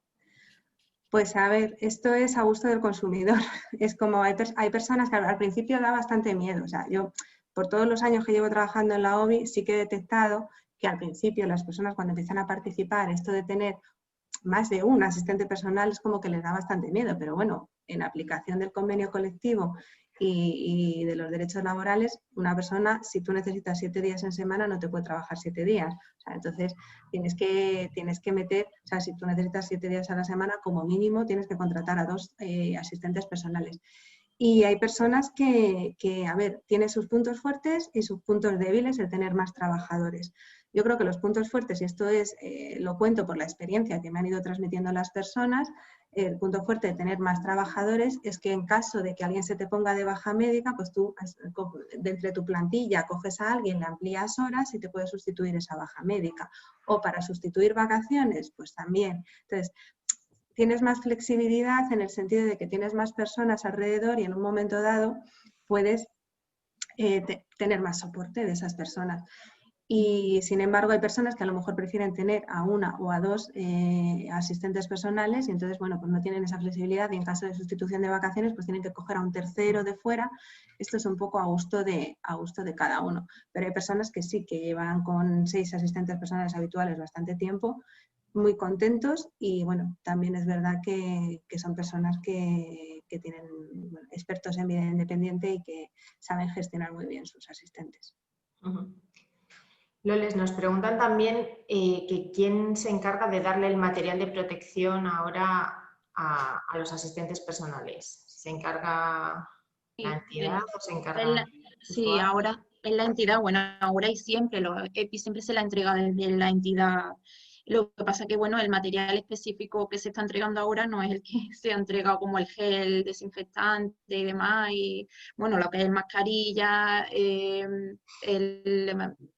Pues a ver, esto es a gusto del consumidor. Es como hay personas que al principio da bastante miedo. O sea, yo por todos los años que llevo trabajando en la OBI sí que he detectado que al principio las personas cuando empiezan a participar, esto de tener más de un asistente personal es como que les da bastante miedo, pero bueno, en aplicación del convenio colectivo y de los derechos laborales, una persona, si tú necesitas 7 días en semana, no te puede trabajar 7 días. O sea, entonces tienes que meter, o sea, si tú necesitas 7 días a la semana, como mínimo tienes que contratar a 2 asistentes personales. Y hay personas que, a ver, tiene sus puntos fuertes y sus puntos débiles el tener más trabajadores. Yo creo que los puntos fuertes, y esto es, lo cuento por la experiencia que me han ido transmitiendo las personas, el punto fuerte de tener más trabajadores es que en caso de que alguien se te ponga de baja médica, pues tú de entre tu plantilla coges a alguien, le amplías horas y te puedes sustituir esa baja médica. O para sustituir vacaciones, pues también. Entonces, tienes más flexibilidad en el sentido de que tienes más personas alrededor y en un momento dado puedes tener más soporte de esas personas. Y sin embargo hay personas que a lo mejor prefieren tener a 1 o a 2 asistentes personales y entonces, bueno, pues no tienen esa flexibilidad y en caso de sustitución de vacaciones pues tienen que coger a un tercero de fuera. Esto es un poco a gusto de cada uno. Pero hay personas que sí, que llevan con 6 asistentes personales habituales bastante tiempo, muy contentos y bueno, también es verdad que son personas que tienen expertos en vida independiente y que saben gestionar muy bien sus asistentes. Loles, nos preguntan también que quién se encarga de darle el material de protección ahora a los asistentes personales. ¿Se encarga la entidad o se encarga? Sí, ahora es la entidad, bueno, ahora y siempre, los EPI siempre se la entrega desde la entidad. Lo que pasa que, bueno, el material específico que se está entregando ahora no es el que se ha entregado como el gel desinfectante y demás, y bueno, lo que es mascarilla,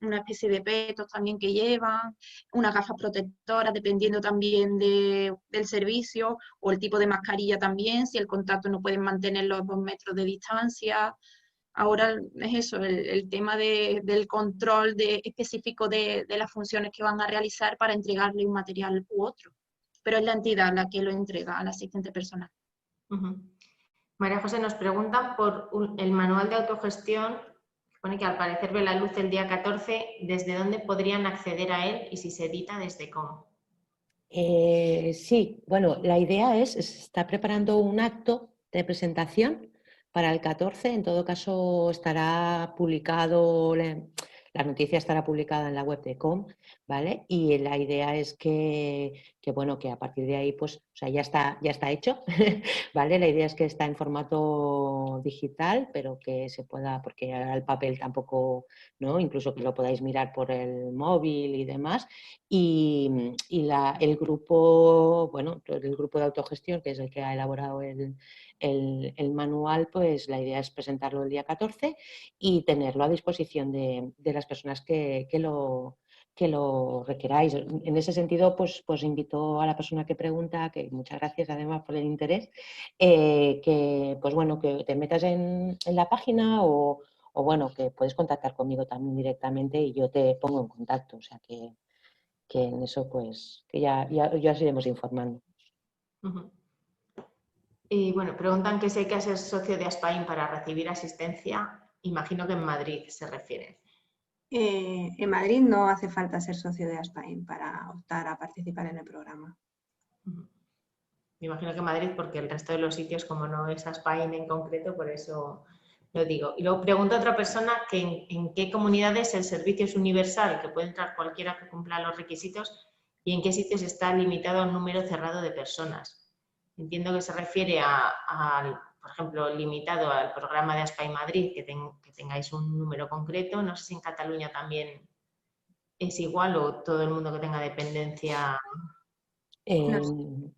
una especie de petos también que llevan, unas gafas protectoras dependiendo también del servicio, o el tipo de mascarilla también, si el contacto no pueden mantener los 2 metros de distancia. Ahora es eso, el tema del control específico de las funciones que van a realizar para entregarle un material u otro. Pero es la entidad la que lo entrega al asistente personal. María José, nos pregunta por el manual de autogestión, que pone que al parecer ve la luz el día 14, ¿desde dónde podrían acceder a él y si se edita, desde cómo? Sí, bueno, la idea se está preparando un acto de presentación para el 14, en todo caso estará publicado, la noticia estará publicada en la web de COM, ¿vale? Y la idea es que bueno, que a partir de ahí, pues, o sea, ya está hecho, ¿vale? La idea es que está en formato digital, pero que se pueda, porque ahora el papel tampoco, ¿no? Incluso que lo podáis mirar por el móvil y demás. Y el grupo, bueno, el grupo de autogestión, que es el que ha elaborado el manual, pues la idea es presentarlo el día 14 y tenerlo a disposición de las personas que lo requeráis. En ese sentido, pues invito a la persona que pregunta, que muchas gracias además por el interés, que pues bueno, que te metas en la página o bueno, que puedes contactar conmigo también directamente y yo te pongo en contacto. O sea que en eso pues que ya os iremos informando. Y bueno, preguntan que si hay que ser socio de Aspain para recibir asistencia. Imagino que en Madrid se refiere. En Madrid no hace falta ser socio de Aspain para optar a participar en el programa. Me imagino que en Madrid, porque el resto de los sitios, como no es Aspain en concreto, por eso lo digo. Y luego pregunta a otra persona que en qué comunidades el servicio es universal, que puede entrar cualquiera que cumpla los requisitos, y en qué sitios está limitado a un número cerrado de personas. Entiendo que se refiere a por ejemplo, limitado al programa de ASPA y Madrid, que tengáis un número concreto. No sé si en Cataluña también es igual o todo el mundo que tenga dependencia.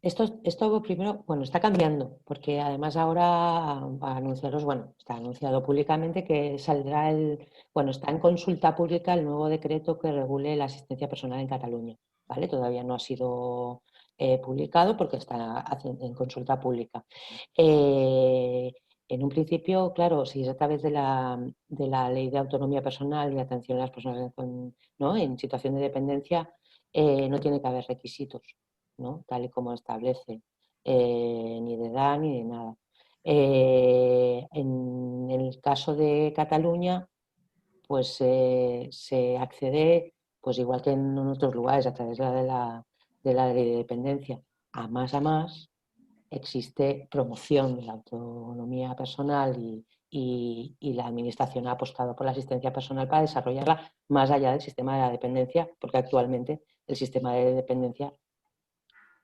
Esto primero, bueno, está cambiando, porque además ahora a anunciaros, bueno, está anunciado públicamente que saldrá bueno, está en consulta pública el nuevo decreto que regule la asistencia personal en Cataluña, ¿vale? Todavía no ha sido publicado porque está en consulta pública. En un principio, claro, si es a través de la Ley de Autonomía Personal y Atención a las Personas ¿no? en situación de dependencia, no tiene que haber requisitos, ¿no? Tal y como establece, ni de edad ni de nada. En el caso de Cataluña, pues se accede, pues igual que en otros lugares, a través de la ley de dependencia, a más, existe promoción de la autonomía personal y la Administración ha apostado por la asistencia personal para desarrollarla más allá del sistema de la dependencia, porque actualmente el sistema de dependencia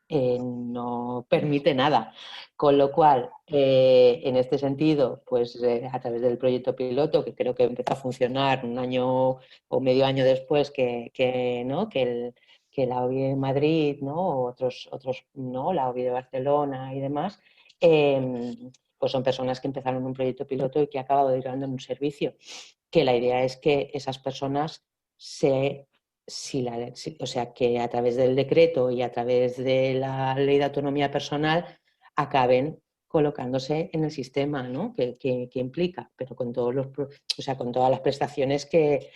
no permite nada. Con lo cual, en este sentido, pues a través del proyecto piloto, que creo que empezó a funcionar un año o medio año después ¿no? que la OBI de Madrid, ¿no? O otros, ¿no? La OBI de Barcelona y demás, pues son personas que empezaron un proyecto piloto y que ha acabado derivando en un servicio. Que la idea es que esas personas o sea, que a través del decreto y a través de la Ley de Autonomía Personal acaben colocándose en el sistema, ¿no? que implica, pero con con todas las prestaciones que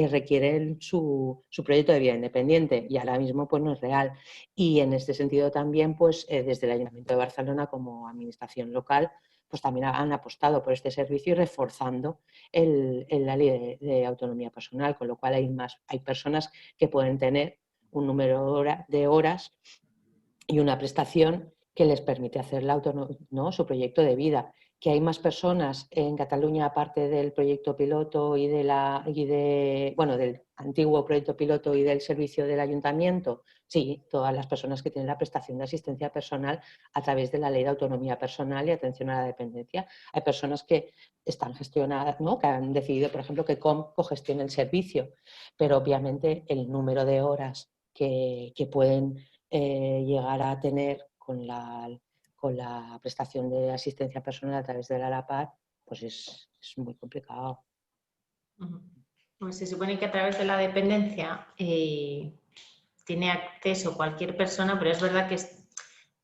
requieren su proyecto de vida independiente, y ahora mismo pues no es real. Y en este sentido también, pues desde el Ayuntamiento de Barcelona como administración local, pues también han apostado por este servicio y reforzando la ley de autonomía personal, con lo cual hay personas que pueden tener un número de horas y una prestación que les permite hacer ¿no? su proyecto de vida. Que hay más personas en Cataluña, aparte del proyecto piloto del antiguo proyecto piloto y del servicio del ayuntamiento. Sí, todas las personas que tienen la prestación de asistencia personal a través de la Ley de Autonomía Personal y Atención a la Dependencia. Hay personas que están gestionadas, ¿no? Que han decidido, por ejemplo, que cogestione el servicio, pero obviamente el número de horas que pueden llegar a tener con la prestación de asistencia personal a través de la ALAPAD, pues es muy complicado. Pues se supone que a través de la dependencia tiene acceso cualquier persona, pero es verdad que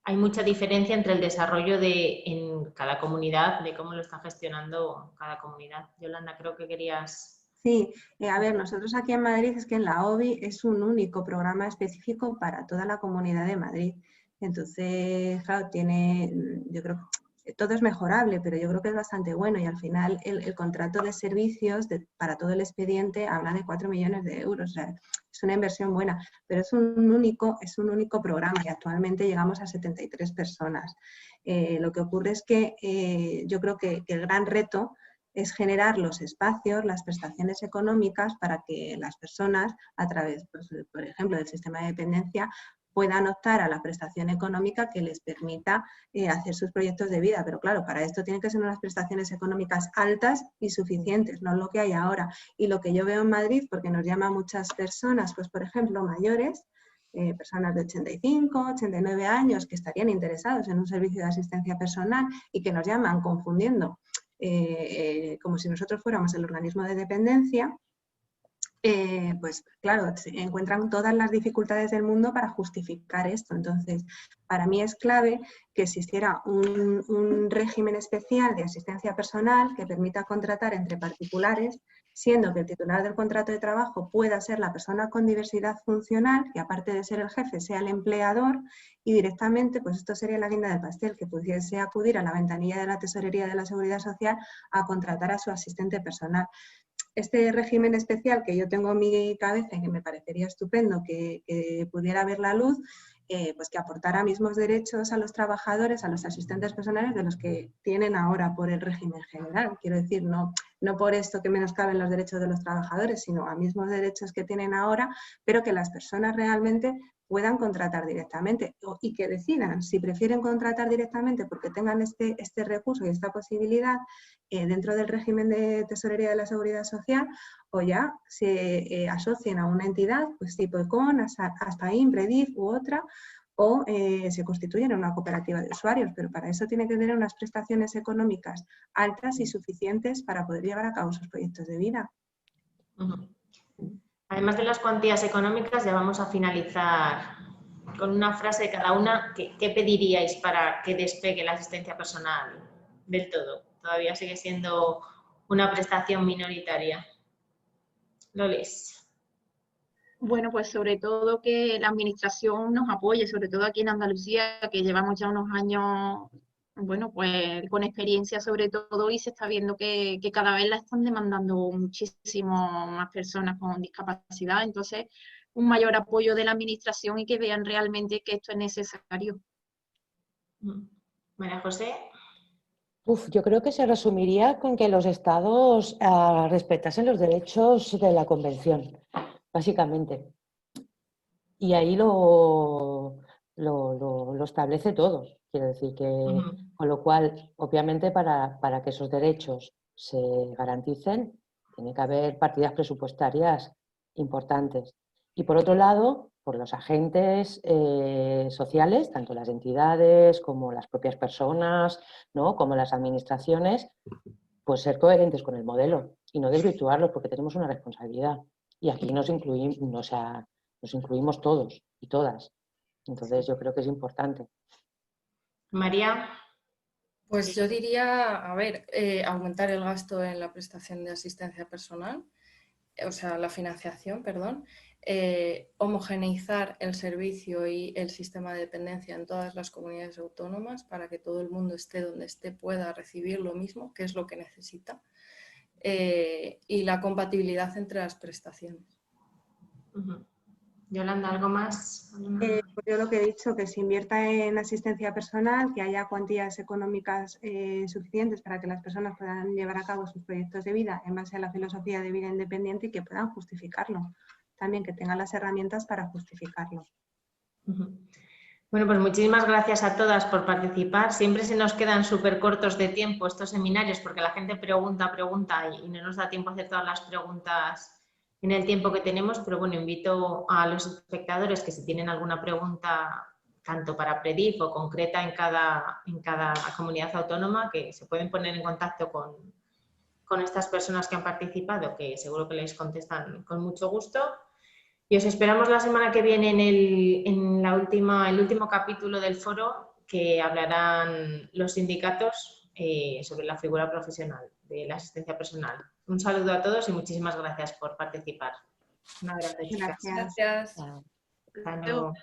hay mucha diferencia entre el desarrollo en cada comunidad, de cómo lo está gestionando cada comunidad. Yolanda, creo que querías... Sí, a ver, nosotros aquí en Madrid es que en la OBI es un único programa específico para toda la Comunidad de Madrid. Entonces, claro, yo creo que todo es mejorable, pero yo creo que es bastante bueno, y al final el contrato de servicios para todo el expediente habla de 4 millones de euros. O sea, es una inversión buena, pero es un único programa y actualmente llegamos a 73 personas. Lo que ocurre es que yo creo que el gran reto es generar los espacios, las prestaciones económicas para que las personas, a través, pues, por ejemplo, del sistema de dependencia, puedan optar a la prestación económica que les permita hacer sus proyectos de vida. Pero claro, para esto tienen que ser unas prestaciones económicas altas y suficientes, no lo que hay ahora. Y lo que yo veo en Madrid, porque nos llama a muchas personas, pues por ejemplo, mayores, personas de 85, 89 años que estarían interesados en un servicio de asistencia personal y que nos llaman confundiendo como si nosotros fuéramos el organismo de dependencia, pues claro, se encuentran todas las dificultades del mundo para justificar esto. Entonces, para mí es clave que existiera un régimen especial de asistencia personal que permita contratar entre particulares, siendo que el titular del contrato de trabajo pueda ser la persona con diversidad funcional, que aparte de ser el jefe sea el empleador, y directamente, pues esto sería la guinda del pastel, que pudiese acudir a la ventanilla de la Tesorería de la Seguridad Social a contratar a su asistente personal. Este régimen especial que yo tengo en mi cabeza y que me parecería estupendo que pudiera ver la luz, pues que aportara mismos derechos a los trabajadores, a los asistentes personales de los que tienen ahora por el régimen general. Quiero decir, no no por esto que menoscaben los derechos de los trabajadores, sino a mismos derechos que tienen ahora, pero que las personas realmente puedan contratar directamente y que decidan si prefieren contratar directamente porque tengan este recurso y esta posibilidad dentro del régimen de tesorería de la Seguridad Social, o ya se asocien a una entidad, pues tipo Econ, Aspain, Predif u otra, o se constituyen en una cooperativa de usuarios, pero para eso tiene que tener unas prestaciones económicas altas y suficientes para poder llevar a cabo sus proyectos de vida. Además de las cuantías económicas, ya vamos a finalizar con una frase de cada una. ¿Qué pediríais para que despegue la asistencia personal del todo? Todavía sigue siendo una prestación minoritaria. Lolis. Bueno, pues sobre todo que la administración nos apoye, sobre todo aquí en Andalucía, que llevamos ya unos años, bueno, pues con experiencia sobre todo, y se está viendo que cada vez la están demandando muchísimo más personas con discapacidad. Entonces, un mayor apoyo de la administración y que vean realmente que esto es necesario. María José. Yo creo que se resumiría con que los estados respetasen los derechos de la Convención, básicamente. Y ahí lo establece todo. Quiero decir que, con lo cual, obviamente, para que esos derechos se garanticen, tiene que haber partidas presupuestarias importantes. Y por otro lado, por los agentes sociales, tanto las entidades como las propias personas, ¿no?, como las administraciones, pues ser coherentes con el modelo y no desvirtuarlo, porque tenemos una responsabilidad. Y aquí nos incluimos todos y todas. Entonces yo creo que es importante. María. Pues yo diría, a ver, aumentar el gasto en la prestación de asistencia personal, o sea, la financiación, perdón, homogeneizar el servicio y el sistema de dependencia en todas las comunidades autónomas para que todo el mundo esté donde esté pueda recibir lo mismo, que es lo que necesita, y la compatibilidad entre las prestaciones. Yolanda, ¿algo más? Pues yo lo que he dicho, que se invierta en asistencia personal, que haya cuantías económicas suficientes para que las personas puedan llevar a cabo sus proyectos de vida en base a la filosofía de vida independiente y que puedan justificarlo. También que tengan las herramientas para justificarlo. Bueno, pues muchísimas gracias a todas por participar. Siempre se nos quedan súper cortos de tiempo estos seminarios porque la gente pregunta y no nos da tiempo a hacer todas las preguntas en el tiempo que tenemos, pero bueno, invito a los espectadores que si tienen alguna pregunta, tanto para Predif o concreta en cada comunidad autónoma, que se pueden poner en contacto con estas personas que han participado, que seguro que les contestan con mucho gusto. Y os esperamos la semana que viene en el último capítulo del foro, que hablarán los sindicatos sobre la figura profesional de la asistencia personal. Un saludo a todos y muchísimas gracias por participar. Un abrazo, chicas. Gracias. Hasta luego.